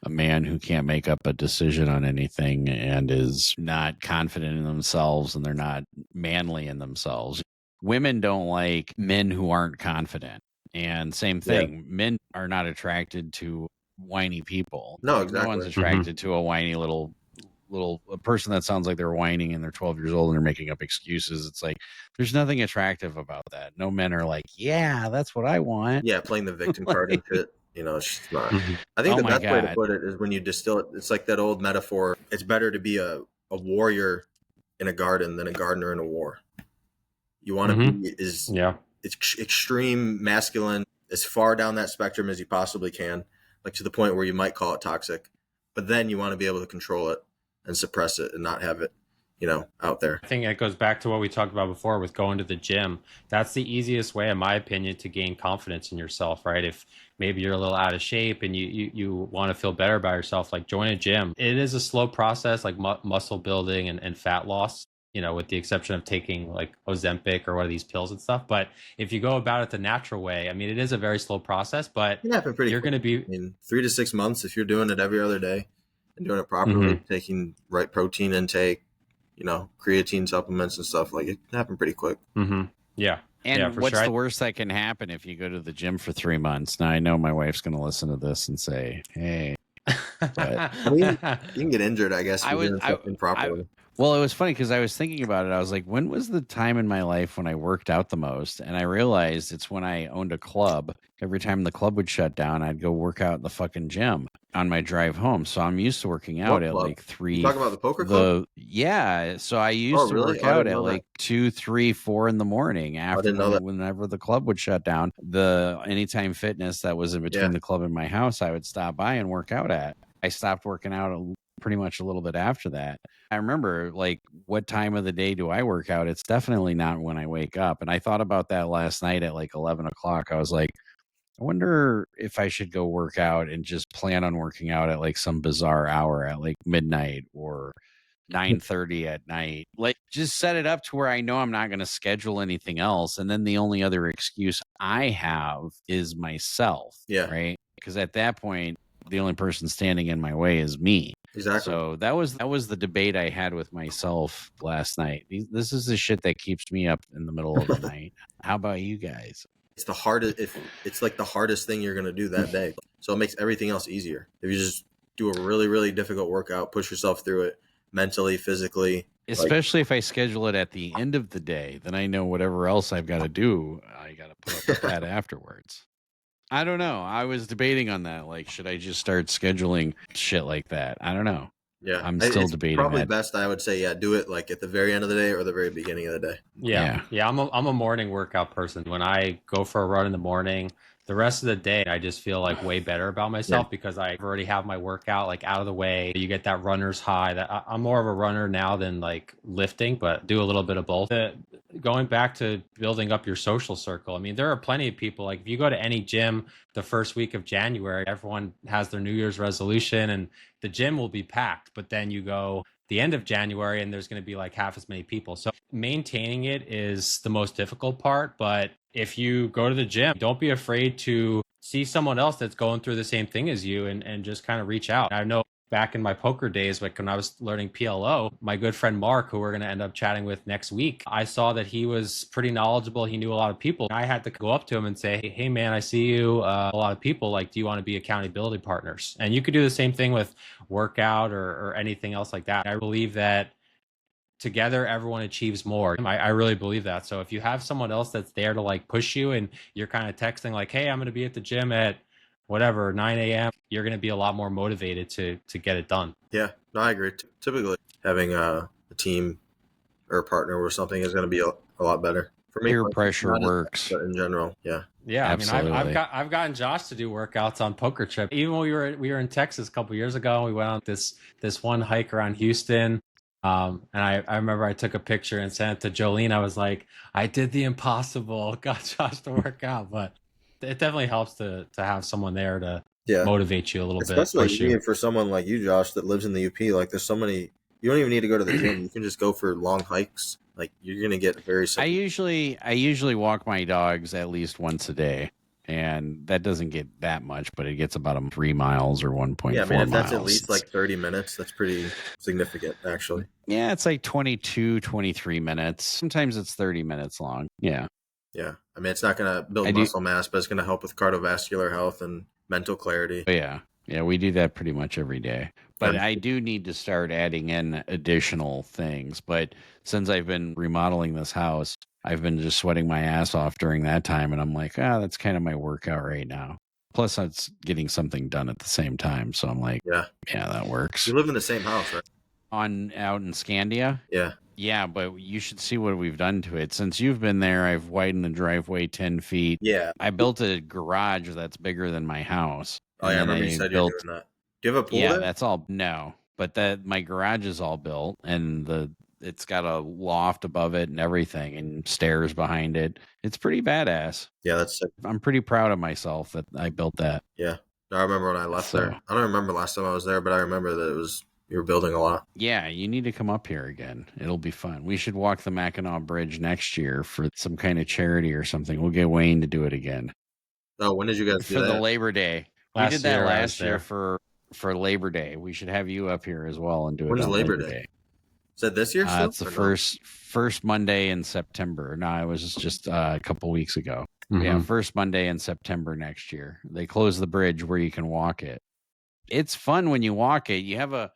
a man who can't make up a decision on anything and is not confident in themselves and they're not manly in themselves. Women don't like men who aren't confident. And same Yeah. thing, men are not attracted to whiny people. No, Like, no one's exactly. attracted to a whiny little a person that sounds like they're whining and they're 12 years old and they're making up excuses. It's like there's nothing attractive about that. No men are like, yeah, that's what I want. Yeah, playing the victim card and shit. You know, it's just not. I think Oh the my best way to God. put it is when you distill it. It's like that old metaphor. It's better to be a warrior in a garden than a gardener in a war. You want to be extreme masculine, as far down that spectrum as you possibly can, like to the point where you might call it toxic. But then you want to be able to control it and suppress it and not have it, out there. I think it goes back to what we talked about before with going to the gym. That's the easiest way, in my opinion, to gain confidence in yourself, right? If maybe you're a little out of shape and you want to feel better about yourself, like join a gym. It is a slow process, like muscle building and fat loss, with the exception of taking like Ozempic or one of these pills and stuff. But if you go about it the natural way, I mean, it is a very slow process, but It can happen pretty you're quick. going to be... I mean, 3 to 6 months, if you're doing it every other day and doing it properly, taking right protein intake, creatine supplements and stuff, like it can happen pretty quick. Yeah. And for what's sure. the worst that can happen if you go to the gym for 3 months? Now, I know my wife's going to listen to this and say, hey, but I mean, you can get injured, I guess, if you're doing something properly. Well, it was funny because I was thinking about it. I was like, when was the time in my life when I worked out the most? And I realized it's when I owned a club. Every time the club would shut down, I'd go work out at the fucking gym on my drive home. So I'm used to working out at like 3. You talk about the poker club? Yeah. So I used to work out at like 2, 3, 4 in the morning after whenever the club would shut down. The Anytime Fitness that was in between the club and my house, I would stop by and work out at. I stopped working out pretty much a little bit after that. I remember, like, what time of the day do I work out? It's definitely not when I wake up. And I thought about that last night at like 11 o'clock. I was like, I wonder if I should go work out and just plan on working out at like some bizarre hour at like midnight or 9:30 at night. Like, just set it up to where I know I'm not going to schedule anything else. And then the only other excuse I have is myself. Yeah. Right. Because at that point, the only person standing in my way is me. Exactly. So that was the debate I had with myself last night. This is the shit that keeps me up in the middle of the night. How about you guys? It's the hardest. It's like the hardest thing you're going to do that day. So it makes everything else easier. If you just do a really, really difficult workout, push yourself through it mentally, physically. Especially if I schedule it at the end of the day, then I know whatever else I've got to do, I got to put up with that afterwards. I don't know. I was debating on that. Like, should I just start scheduling shit like that? I don't know. Yeah. I'm still debating. Probably that. best, I would say, do it like at the very end of the day or the very beginning of the day. Yeah. I'm a morning workout person. When I go for a run in the morning, the rest of the day, I just feel like way better about myself because I already have my workout like out of the way. You get that runner's high. That I'm more of a runner now than like lifting, but do a little bit of both. Going back to building up your social circle, I mean, there are plenty of people. Like if you go to any gym the first week of January, everyone has their New Year's resolution and the gym will be packed. But then you go the end of January and there's going to be like half as many people. So maintaining it is the most difficult part. But if you go to the gym, don't be afraid to see someone else that's going through the same thing as you and just kind of reach out. I know back in my poker days, like when I was learning PLO, my good friend Mark, who we're going to end up chatting with next week, I saw that he was pretty knowledgeable. He knew a lot of people. I had to go up to him and say, hey man, I see you, a lot of people, like, do you want to be accountability partners? And you could do the same thing with workout or anything else like that. I believe that together everyone achieves more. I really believe that. So if you have someone else that's there to like push you and you're kind of texting like, hey, I'm going to be at the gym at whatever, 9 a.m., you're going to be a lot more motivated to get it done. Yeah, no, I agree. Typically having a team or a partner or something is going to be a lot better. For me, peer pressure works. But in general, yeah. Yeah, absolutely. I mean, I've gotten Josh to do workouts on Poker Trip. Even when we were in Texas a couple years ago, we went on this one hike around Houston. And I remember I took a picture and sent it to Jolene. I was like, I did the impossible, got Josh to work out. But it definitely helps to have someone there to motivate you a little bit. Especially for someone like you, Josh, that lives in the UP. Like there's so many, you don't even need to go to the gym. You can just go for long hikes Like you're gonna get very I simple. usually walk my dogs at least once a day, and that doesn't get that much, but it gets about 3 miles or 1.4 Yeah, I mean, if that's at miles. least like 30 minutes, that's pretty significant, actually. Yeah, it's like 22, 23 minutes. Sometimes it's 30 minutes long. Yeah. Yeah, I mean, it's not gonna I build do. muscle mass, but it's gonna help with cardiovascular health and mental clarity. Yeah. Yeah, we do that pretty much every day. But I'm I do need to start adding in additional things. But since I've been remodeling this house, I've been just sweating my ass off during that time. And I'm like, that's kind of my workout right now. Plus, it's getting something done at the same time. So I'm like, yeah. yeah, that works. You live in the same house, right? Out in Scandia? Yeah. Yeah, but you should see what we've done to it. Since you've been there, I've widened the driveway 10 feet. Yeah. I built a garage that's bigger than my house. Oh, yeah, I remember you said you're doing that. Do you have a pool Yeah, there? that's all. No, but my garage is all built, and it's got a loft above it and everything, and stairs behind it. It's pretty badass. Yeah, that's sick. I'm pretty proud of myself that I built that. Yeah. I remember when I left there. I don't remember last time I was there, but I remember that you were building a lot. Yeah, you need to come up here again. It'll be fun. We should walk the Mackinac Bridge next year for some kind of charity or something. We'll get Wayne to do it again. Oh, when did you guys do for that? the Labor Day? We did that last year for Labor Day. We should have you up here as well and do it. When's on Labor Day? Is that this year still? It's the first Monday in September. No, it was just a couple weeks ago. Mm-hmm. Yeah, first Monday in September next year. They close the bridge where you can walk it. It's fun when you walk it. You have a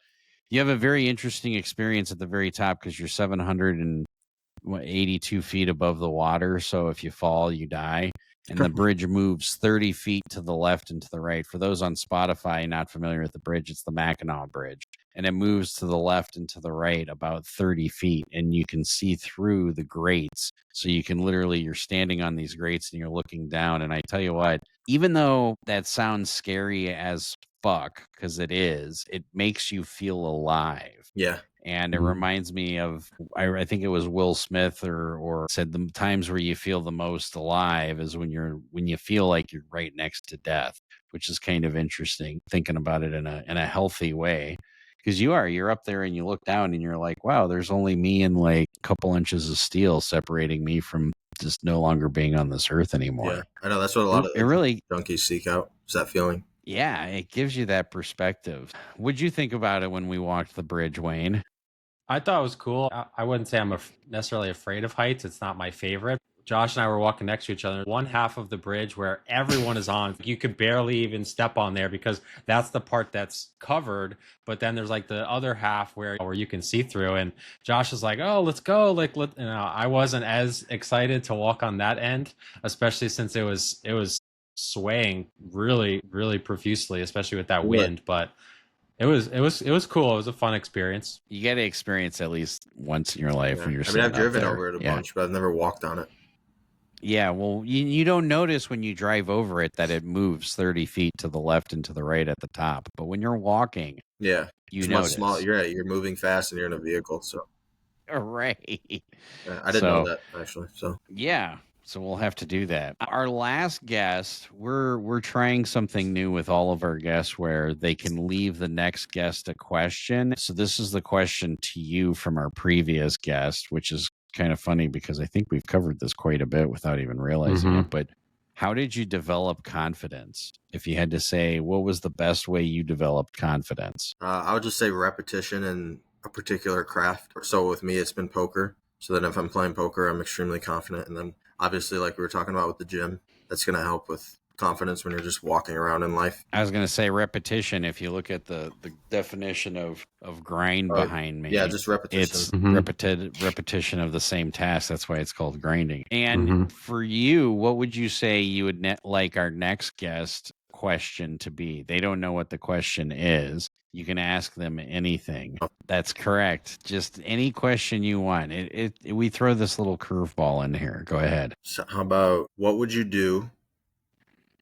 very interesting experience at the very top because you're 782 feet above the water. So if you fall, you die. And the bridge moves 30 feet to the left and to the right. For those on Spotify not familiar with the bridge, it's the Mackinac Bridge. And it moves to the left and to the right about 30 feet. And you can see through the grates. So you can you're standing on these grates and you're looking down. And I tell you what, even though that sounds scary as fuck, because it is, it makes you feel alive. Yeah. And it reminds me of, I think it was Will Smith or said the times where you feel the most alive is when you feel like you're right next to death, which is kind of interesting thinking about it in a healthy way. Because you're up there and you look down and you're like, wow, there's only me and like a couple inches of steel separating me from just no longer being on this earth anymore. Yeah, I know that's what a lot of junkies seek out, is that feeling. Yeah, it gives you that perspective. What'd you think about it when we walked the bridge, Wayne? I thought it was cool. I wouldn't say I'm necessarily afraid of heights. It's not my favorite. Josh and I were walking next to each other. One half of the bridge where everyone is on, you could barely even step on there because that's the part that's covered. But then there's like the other half where you can see through. And Josh is like, "Oh, let's go!" I wasn't as excited to walk on that end, especially since it was swaying really, really profusely, especially with that wind. But it was cool. It was a fun experience. You get to experience at least once in your life when you're. I've driven over it a bunch, but I've never walked on it. Yeah, well, you don't notice when you drive over it that it moves 30 feet to the left and to the right at the top. But when you're walking, you notice. Much smaller. You're moving fast and you're in a vehicle. So, right. I didn't know that actually. So yeah. So we'll have to do that. Our last guest, we're trying something new with all of our guests where they can leave the next guest a question. So this is the question to you from our previous guest, which is kind of funny because I think we've covered this quite a bit without even realizing it. But how did you develop confidence? If you had to say, what was the best way you developed confidence? I would just say repetition in a particular craft. So with me, it's been poker. So then if I'm playing poker, I'm extremely confident. And then obviously, like we were talking about with the gym, that's going to help with confidence when you're just walking around in life. I was going to say repetition. If you look at the definition of grind behind me, just repetition. It's repetition of the same task. That's why it's called grinding. And for you, what would you say you would like our next guest question to be? They don't know what the question is. You can ask them anything. That's correct. Just any question you want. We throw this little curveball in here. Go ahead. So how about, what would you do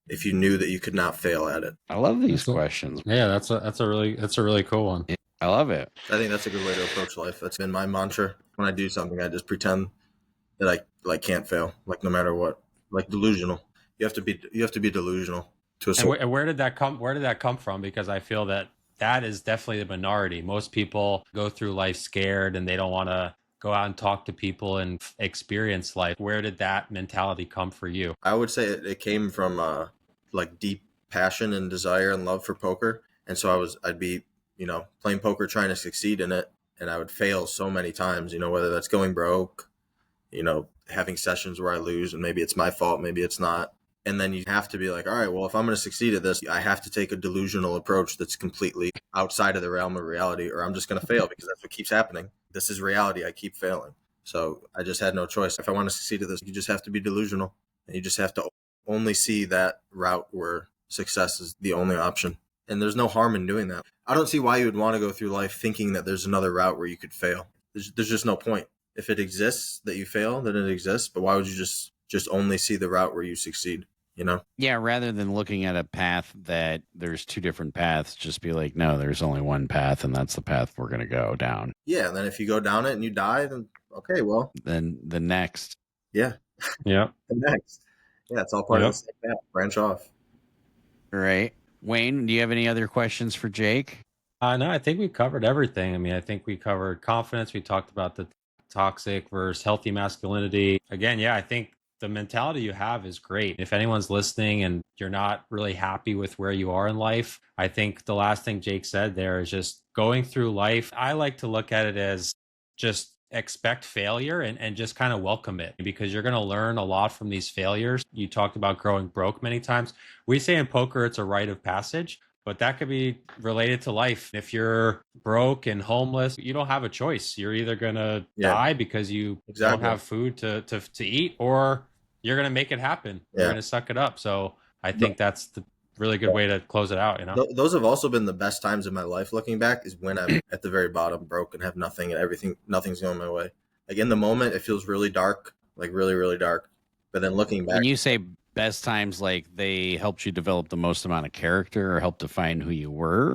if you knew that you could not fail at it? I love these questions. Yeah, that's a really cool one. I love it. I think that's a good way to approach life. That's been my mantra. When I do something, I just pretend that I can't fail, like no matter what. Like delusional. You have to be delusional to a and where did that come from? Because I feel that is definitely the minority. Most people go through life scared and they don't want to go out and talk to people and experience life. Where did that mentality come for you? I would say it came from like deep passion and desire and love for poker. And so I'd be, playing poker, trying to succeed in it. And I would fail so many times, whether that's going broke, having sessions where I lose and maybe it's my fault, maybe it's not. And then you have to be like, all right, well, if I'm going to succeed at this, I have to take a delusional approach that's completely outside of the realm of reality, or I'm just going to fail because that's what keeps happening. This is reality. I keep failing. So I just had no choice. If I want to succeed at this, you just have to be delusional, and you just have to only see that route where success is the only option. And there's no harm in doing that. I don't see why you would want to go through life thinking that there's another route where you could fail. There's just no point. If it exists that you fail, then it exists. But why would you just only see the route where you succeed? Yeah, rather than looking at a path that there's two different paths, just be like, no, there's only one path, and that's the path we're going to go down. Yeah, and then if you go down it and you die, then okay, well. Then the next. Yeah. Yeah. The next. Yeah, it's all part of the same path. Branch off. Right. Wayne, do you have any other questions for Jake? No, I think we covered everything. I mean, I think we covered confidence. We talked about the toxic versus healthy masculinity. Again, yeah, I think the mentality you have is great. If anyone's listening and you're not really happy with where you are in life, I think the last thing Jake said there is just going through life. I like to look at it as just expect failure and just kind of welcome it, because you're going to learn a lot from these failures. You talked about growing broke many times. We say in poker, it's a rite of passage. But that could be related to life. If you're broke and homeless, you don't have a choice. You're either going to die because you don't have food to eat, or you're going to make it happen. You're going to suck it up. So I think that's the really good way to close it out. Those have also been the best times of my life. Looking back, is when I'm at the very bottom, broke, and have nothing, and nothing's going my way. Like in the moment, it feels really dark, like really, really dark. But then looking back, when you say best times, like they helped you develop the most amount of character or helped define who you were?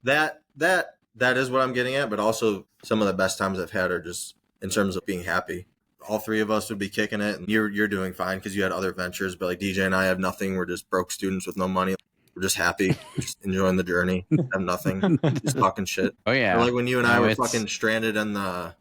That is what I'm getting at. But also some of the best times I've had are just in terms of being happy. All three of us would be kicking it, and you're doing fine because you had other ventures. But like DJ and I have nothing. We're just broke students with no money. We're just happy, just enjoying the journey. Have nothing, just talking shit. Oh yeah. Or like when you and I were fucking stranded on a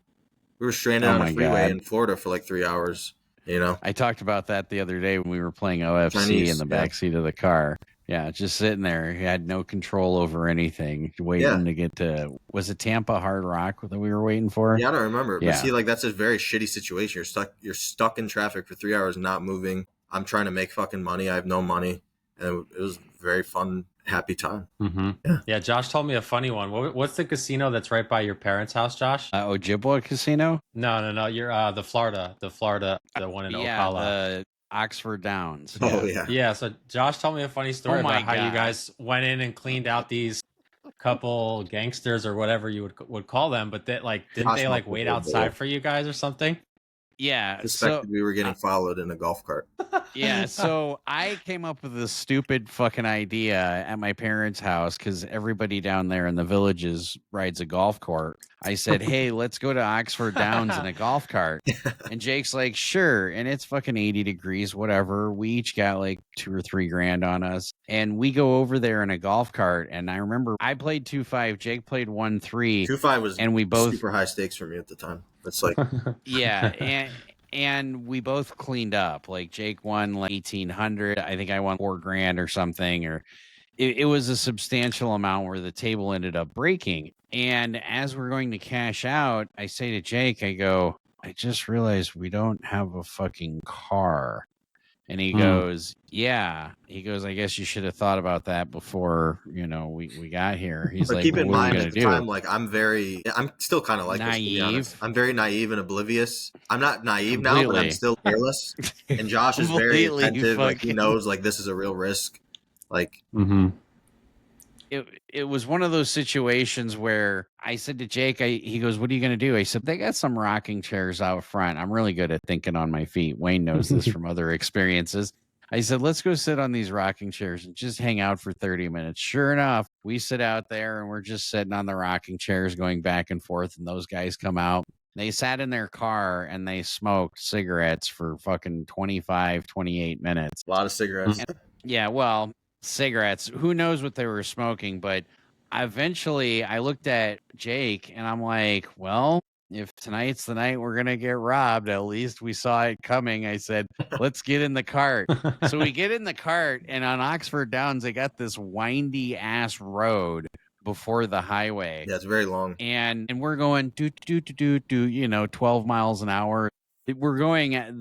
freeway in Florida for like 3 hours. I talked about that the other day when we were playing OFC in the backseat of the car. Yeah, just sitting there. He had no control over anything, waiting to get to, was it Tampa Hard Rock that we were waiting for? Yeah, I don't remember. Yeah. But see, like that's a very shitty situation. You're stuck in traffic for 3 hours, not moving. I'm trying to make fucking money. I have no money. And it was a very fun, happy time. Mm-hmm. Yeah, Josh told me a funny one. What's the casino that's right by your parents' house, Josh? Ojibwa Casino? No. You're the Florida, the one in Ocala. The Oxford Downs. Oh yeah. Yeah. So Josh told me a funny story about how you guys went in and cleaned out these couple gangsters or whatever you would call them, but didn't they wait outside for you guys or something? Yeah. Suspected we were getting followed in a golf cart. Yeah. So I came up with this stupid fucking idea at my parents' house because everybody down there in the villages rides a golf cart. I said, hey, let's go to Oxford Downs in a golf cart. And Jake's like, sure. And it's fucking 80 degrees, whatever. We each got like $2 or $3 grand on us. And we go over there in a golf cart. And I remember I played 2-5. Jake played 1-3. 2-5 was and we both super high stakes for me at the time. It's like, yeah. And we both cleaned up. Like Jake won like 1,800. I think I won $4 grand or something. Or it was a substantial amount where the table ended up breaking. And as we're going to cash out, I say to Jake, I go, I just realized we don't have a fucking car. And he goes, yeah. He goes, I guess you should have thought about that before, we got here. He's like, keep in mind at the time, like, I'm still kind of like naive. This, to be honest. I'm very naive and oblivious. I'm not naive now, but I'm still careless. And Josh is very attentive. Like he knows like this is a real risk. Like, It was one of those situations where I said to Jake, he goes, what are you going to do? I said, they got some rocking chairs out front. I'm really good at thinking on my feet. Wayne knows this from other experiences. I said, let's go sit on these rocking chairs and just hang out for 30 minutes. Sure enough, we sit out there and we're just sitting on the rocking chairs going back and forth. And those guys come out. They sat in their car and they smoked cigarettes for fucking 25, 28 minutes. A lot of cigarettes. Yeah, well, cigarettes. Who knows what they were smoking? But eventually I looked at Jake and I'm like, well, if tonight's the night we're going to get robbed, at least we saw it coming. I said, let's get in the cart. So we get in the cart, and on Oxford Downs, they got this windy ass road before the highway. Yeah, it's very long. And we're going 12 miles an hour. We're going at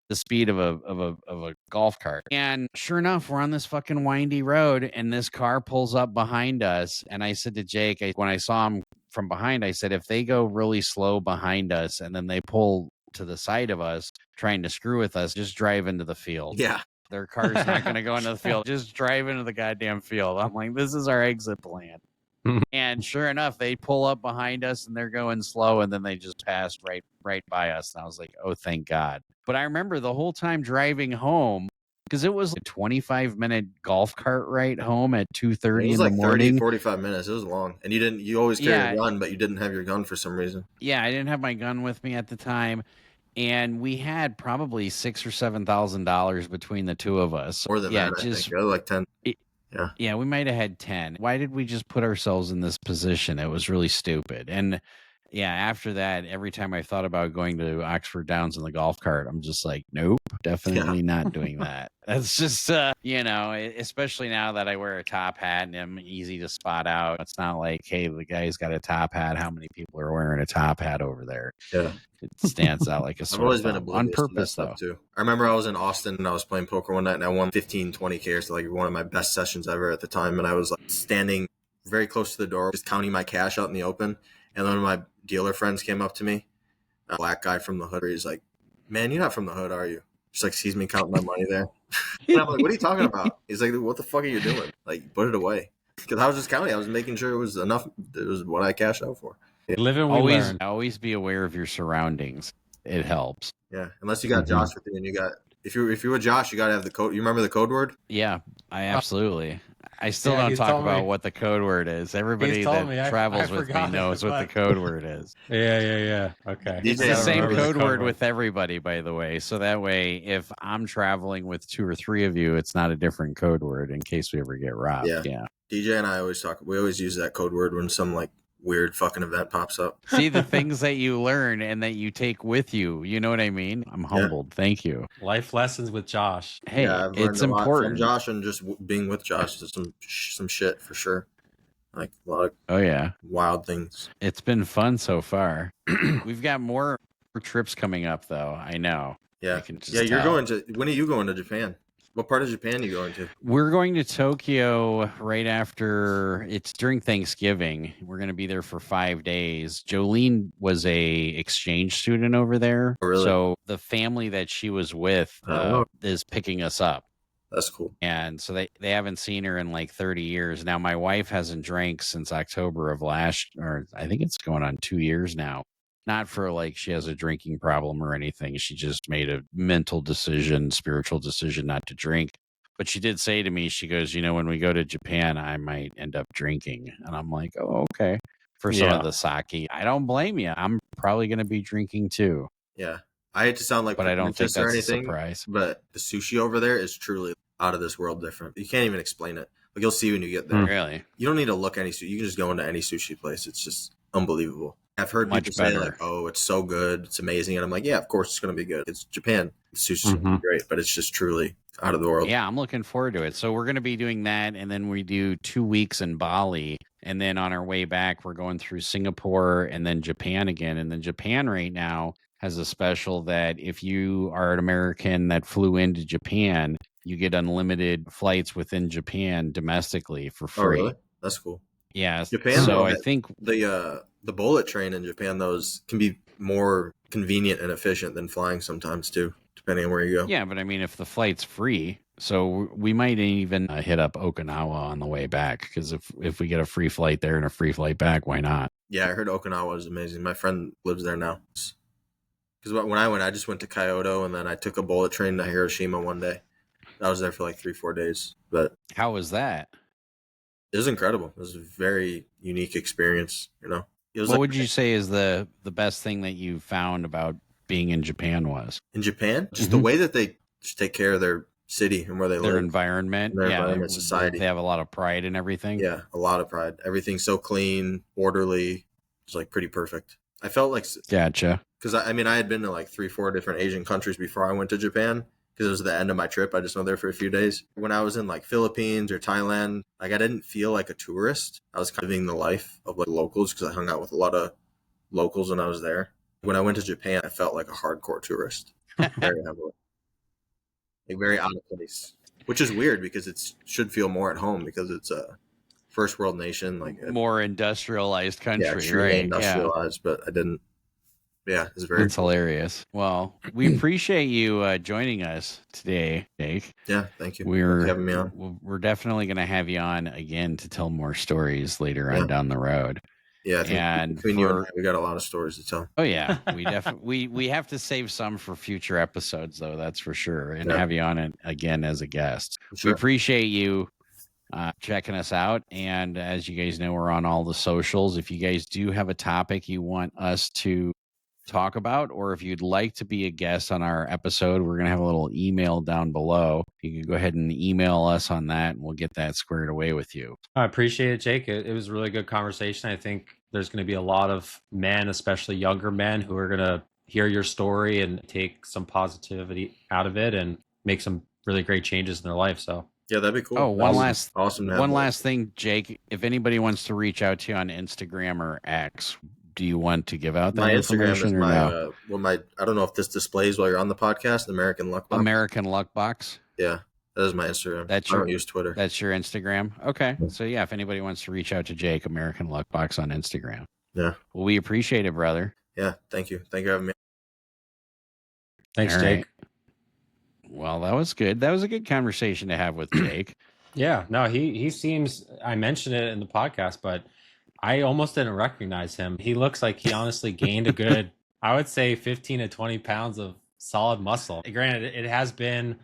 the speed of a golf cart. And sure enough, we're on this fucking windy road, and this car pulls up behind us. And I said to Jake, when I saw him from behind, I said, if they go really slow behind us and then they pull to the side of us trying to screw with us, just drive into the field. Yeah. Their car's not going to go into the field. Just drive into the goddamn field. I'm like, this is our exit plan. And sure enough, they pull up behind us and they're going slow, and then they just passed right by us. And I was like, oh, thank God. But I remember the whole time driving home, because it was a 25-minute golf cart ride home at 2:30 in the morning. 30, 45 minutes. It was long. And you always carry a gun, but you didn't have your gun for some reason. Yeah, I didn't have my gun with me at the time. And we had probably $6,000 or $7,000 between the two of us. More than that, I think. Like 10. Yeah, we might have had 10. Why did we just put ourselves in this position? It was really stupid. And yeah, after that, every time I thought about going to Oxford Downs in the golf cart, I'm just like, nope, definitely not doing that. That's just, especially now that I wear a top hat and I'm easy to spot out. It's not like, hey, the guy's got a top hat. How many people are wearing a top hat over there? Yeah. It stands out like a sore I've always thumb. been oblivious On purpose, to that though. stuff too. I remember I was in Austin and I was playing poker one night and I won 15, 20K. So like one of my best sessions ever at the time. And I was like standing very close to the door, just counting my cash out in the open. And one of my dealer friends came up to me, a black guy from the hood. He's like, man, you're not from the hood, are you? Just like sees me counting my money there. And I'm like, what are you talking about? He's like, what the fuck are you doing? Like, put it away. Because I was just counting. I was making sure it was enough. It was what I cashed out for. Yeah. Living, we learn. Always be aware of your surroundings. It helps. Yeah, unless you got Josh with you, and you got if you're with Josh, you got to have the code. You remember the code word? Yeah, I absolutely. I still don't talk about what the code word is. Everybody that travels with me knows what the code word is. Yeah. Okay. It's the same code word with everybody, by the way. So that way, if I'm traveling with 2 or 3 of you, it's not a different code word in case we ever get robbed. Yeah. DJ and I always we always use that code word when some like weird fucking event pops up. See the things that you learn and that you take with you. You know what I mean? I'm humbled. Yeah. Thank you. Life lessons with Josh. Hey, it's important. From Josh and just being with Josh is some shit for sure. Like a lot of wild things. It's been fun so far. We've got more trips coming up though. I know. Yeah. You're going to. When are you going to Japan? What part of Japan are you going to? We're going to Tokyo right after. It's during Thanksgiving. We're going to be there for 5 days. Jolene was a exchange student over there. Oh, really? So the family that she was with is picking us up. That's cool. And so they haven't seen her in like 30 years. Now, my wife hasn't drank since October of or I think it's going on 2 years now. Not for like she has a drinking problem or anything. She just made a mental decision, spiritual decision not to drink. But she did say to me, she goes, when we go to Japan, I might end up drinking. And I'm like, oh, okay. For some of the sake. I don't blame you. I'm probably going to be drinking too. Yeah. I hate to sound like, but I don't think that's a surprise. But the sushi over there is truly out of this world different. You can't even explain it. Like you'll see when you get there. Really? You don't need to look any sushi. You can just go into any sushi place. It's just unbelievable. I've heard people say like, oh, it's so good. It's amazing. And I'm like, yeah, of course it's going to be good. It's Japan. Sushi's going to be great, but it's just truly out of the world. Yeah, I'm looking forward to it. So we're going to be doing that. And then we do 2 weeks in Bali. And then on our way back, we're going through Singapore and then Japan again. And then Japan right now has a special that if you are an American that flew into Japan, you get unlimited flights within Japan domestically for free. Oh, really? That's cool. Yeah. Japan, so I think the bullet train in Japan, those can be more convenient and efficient than flying sometimes too, depending on where you go. Yeah, but I mean, if the flight's free, so we might even hit up Okinawa on the way back because if we get a free flight there and a free flight back, why not? Yeah, I heard Okinawa is amazing. My friend lives there now. Because when I went, I just went to Kyoto and then I took a bullet train to Hiroshima one day. I was there for like 3-4 days. But how was that? It was incredible. It was a very unique experience, It was what would you say is the best thing that you found about being in Japan was? In Japan? Just the way that they just take care of their city and where they live. Their environment. Their environment, society. They have a lot of pride in everything. Yeah, a lot of pride. Everything's so clean, orderly. It's like pretty perfect. I felt like, Gotcha. because I mean, I had been to like 3-4 different Asian countries before I went to Japan, because it was the end of my trip. I just went there for a few days. When I was in like Philippines or Thailand, like I didn't feel like a tourist. I was kind of living the life of like locals, because I hung out with a lot of locals when I was there. When I went to Japan, I felt like a hardcore tourist, very heavily, like very out of place, which is weird because it should feel more at home because it's a first world nation, like More industrialized country, extremely right? industrialized. But I didn't. Yeah, it's very. That's hilarious. Well, we appreciate you joining us today, Jake. Yeah, thank you. Thanks for having me on. We're definitely going to have you on again to tell more stories later on down the road. Yeah, I think and between you and I, we got a lot of stories to tell. Oh yeah, we definitely we have to save some for future episodes, though. That's for sure, and have you on it again as a guest. Sure. We appreciate you checking us out, and as you guys know, we're on all the socials. If you guys do have a topic you want us to talk about, or if you'd like to be a guest on our episode, we're going to have a little email down below. You can go ahead and email us on that, and we'll get that squared away with you. I appreciate it, Jake. It was a really good conversation. I think there's going to be a lot of men, especially younger men, who are going to hear your story and take some positivity out of it and make some really great changes in their life. So yeah, that'd be cool. Oh, awesome. One last thing, Jake. If anybody wants to reach out to you on Instagram or X, do you want to give out that information? My Instagram is my I don't know if this displays while you're on the podcast, American Luck Box. American Luck Box. Yeah, that is my Instagram. I don't use Twitter. That's your Instagram. Okay, so yeah, if anybody wants to reach out to Jake, American Luck Box on Instagram. Yeah. Well, we appreciate it, brother. Yeah, thank you. Thank you for having me. Thanks, Jake. Well, that was good. That was a good conversation to have with Jake. Yeah, no, he seems. I mentioned it in the podcast, but I almost didn't recognize him. He looks like he honestly gained a good, I would say 15 to 20 pounds of solid muscle. Granted, it has been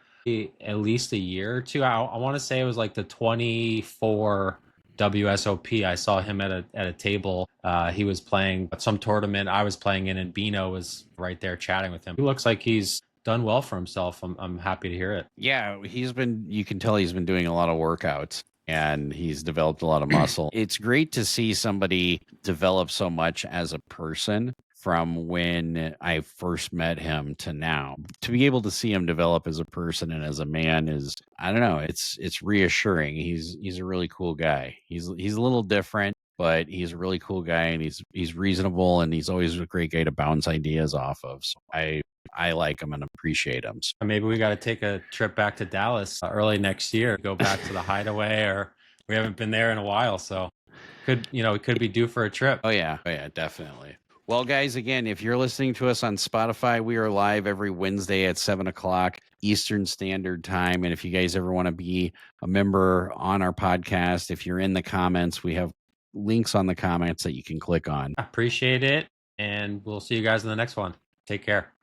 at least a year or two. I want to say it was like the 24 WSOP. I saw him at a table. He was playing some tournament I was playing in, and Bino was right there chatting with him. He looks like he's done well for himself. I'm happy to hear it. Yeah, you can tell he's been doing a lot of workouts. And he's developed a lot of muscle. It's great to see somebody develop so much as a person from when I first met him to now. To be able to see him develop as a person and as a man is, I don't know, it's reassuring. He's a really cool guy. He's a little different, but he's a really cool guy, and he's reasonable, and he's always a great guy to bounce ideas off of. So I like him and appreciate him. So maybe we got to take a trip back to Dallas early next year, go back to the Hideaway, or we haven't been there in a while. So it could be due for a trip. Oh yeah, definitely. Well, guys, again, if you're listening to us on Spotify, we are live every Wednesday at 7:00 Eastern Standard Time. And if you guys ever want to be a member on our podcast, if you're in the comments, we have links on the comments that you can click on. I appreciate it. And we'll see you guys in the next one. Take care.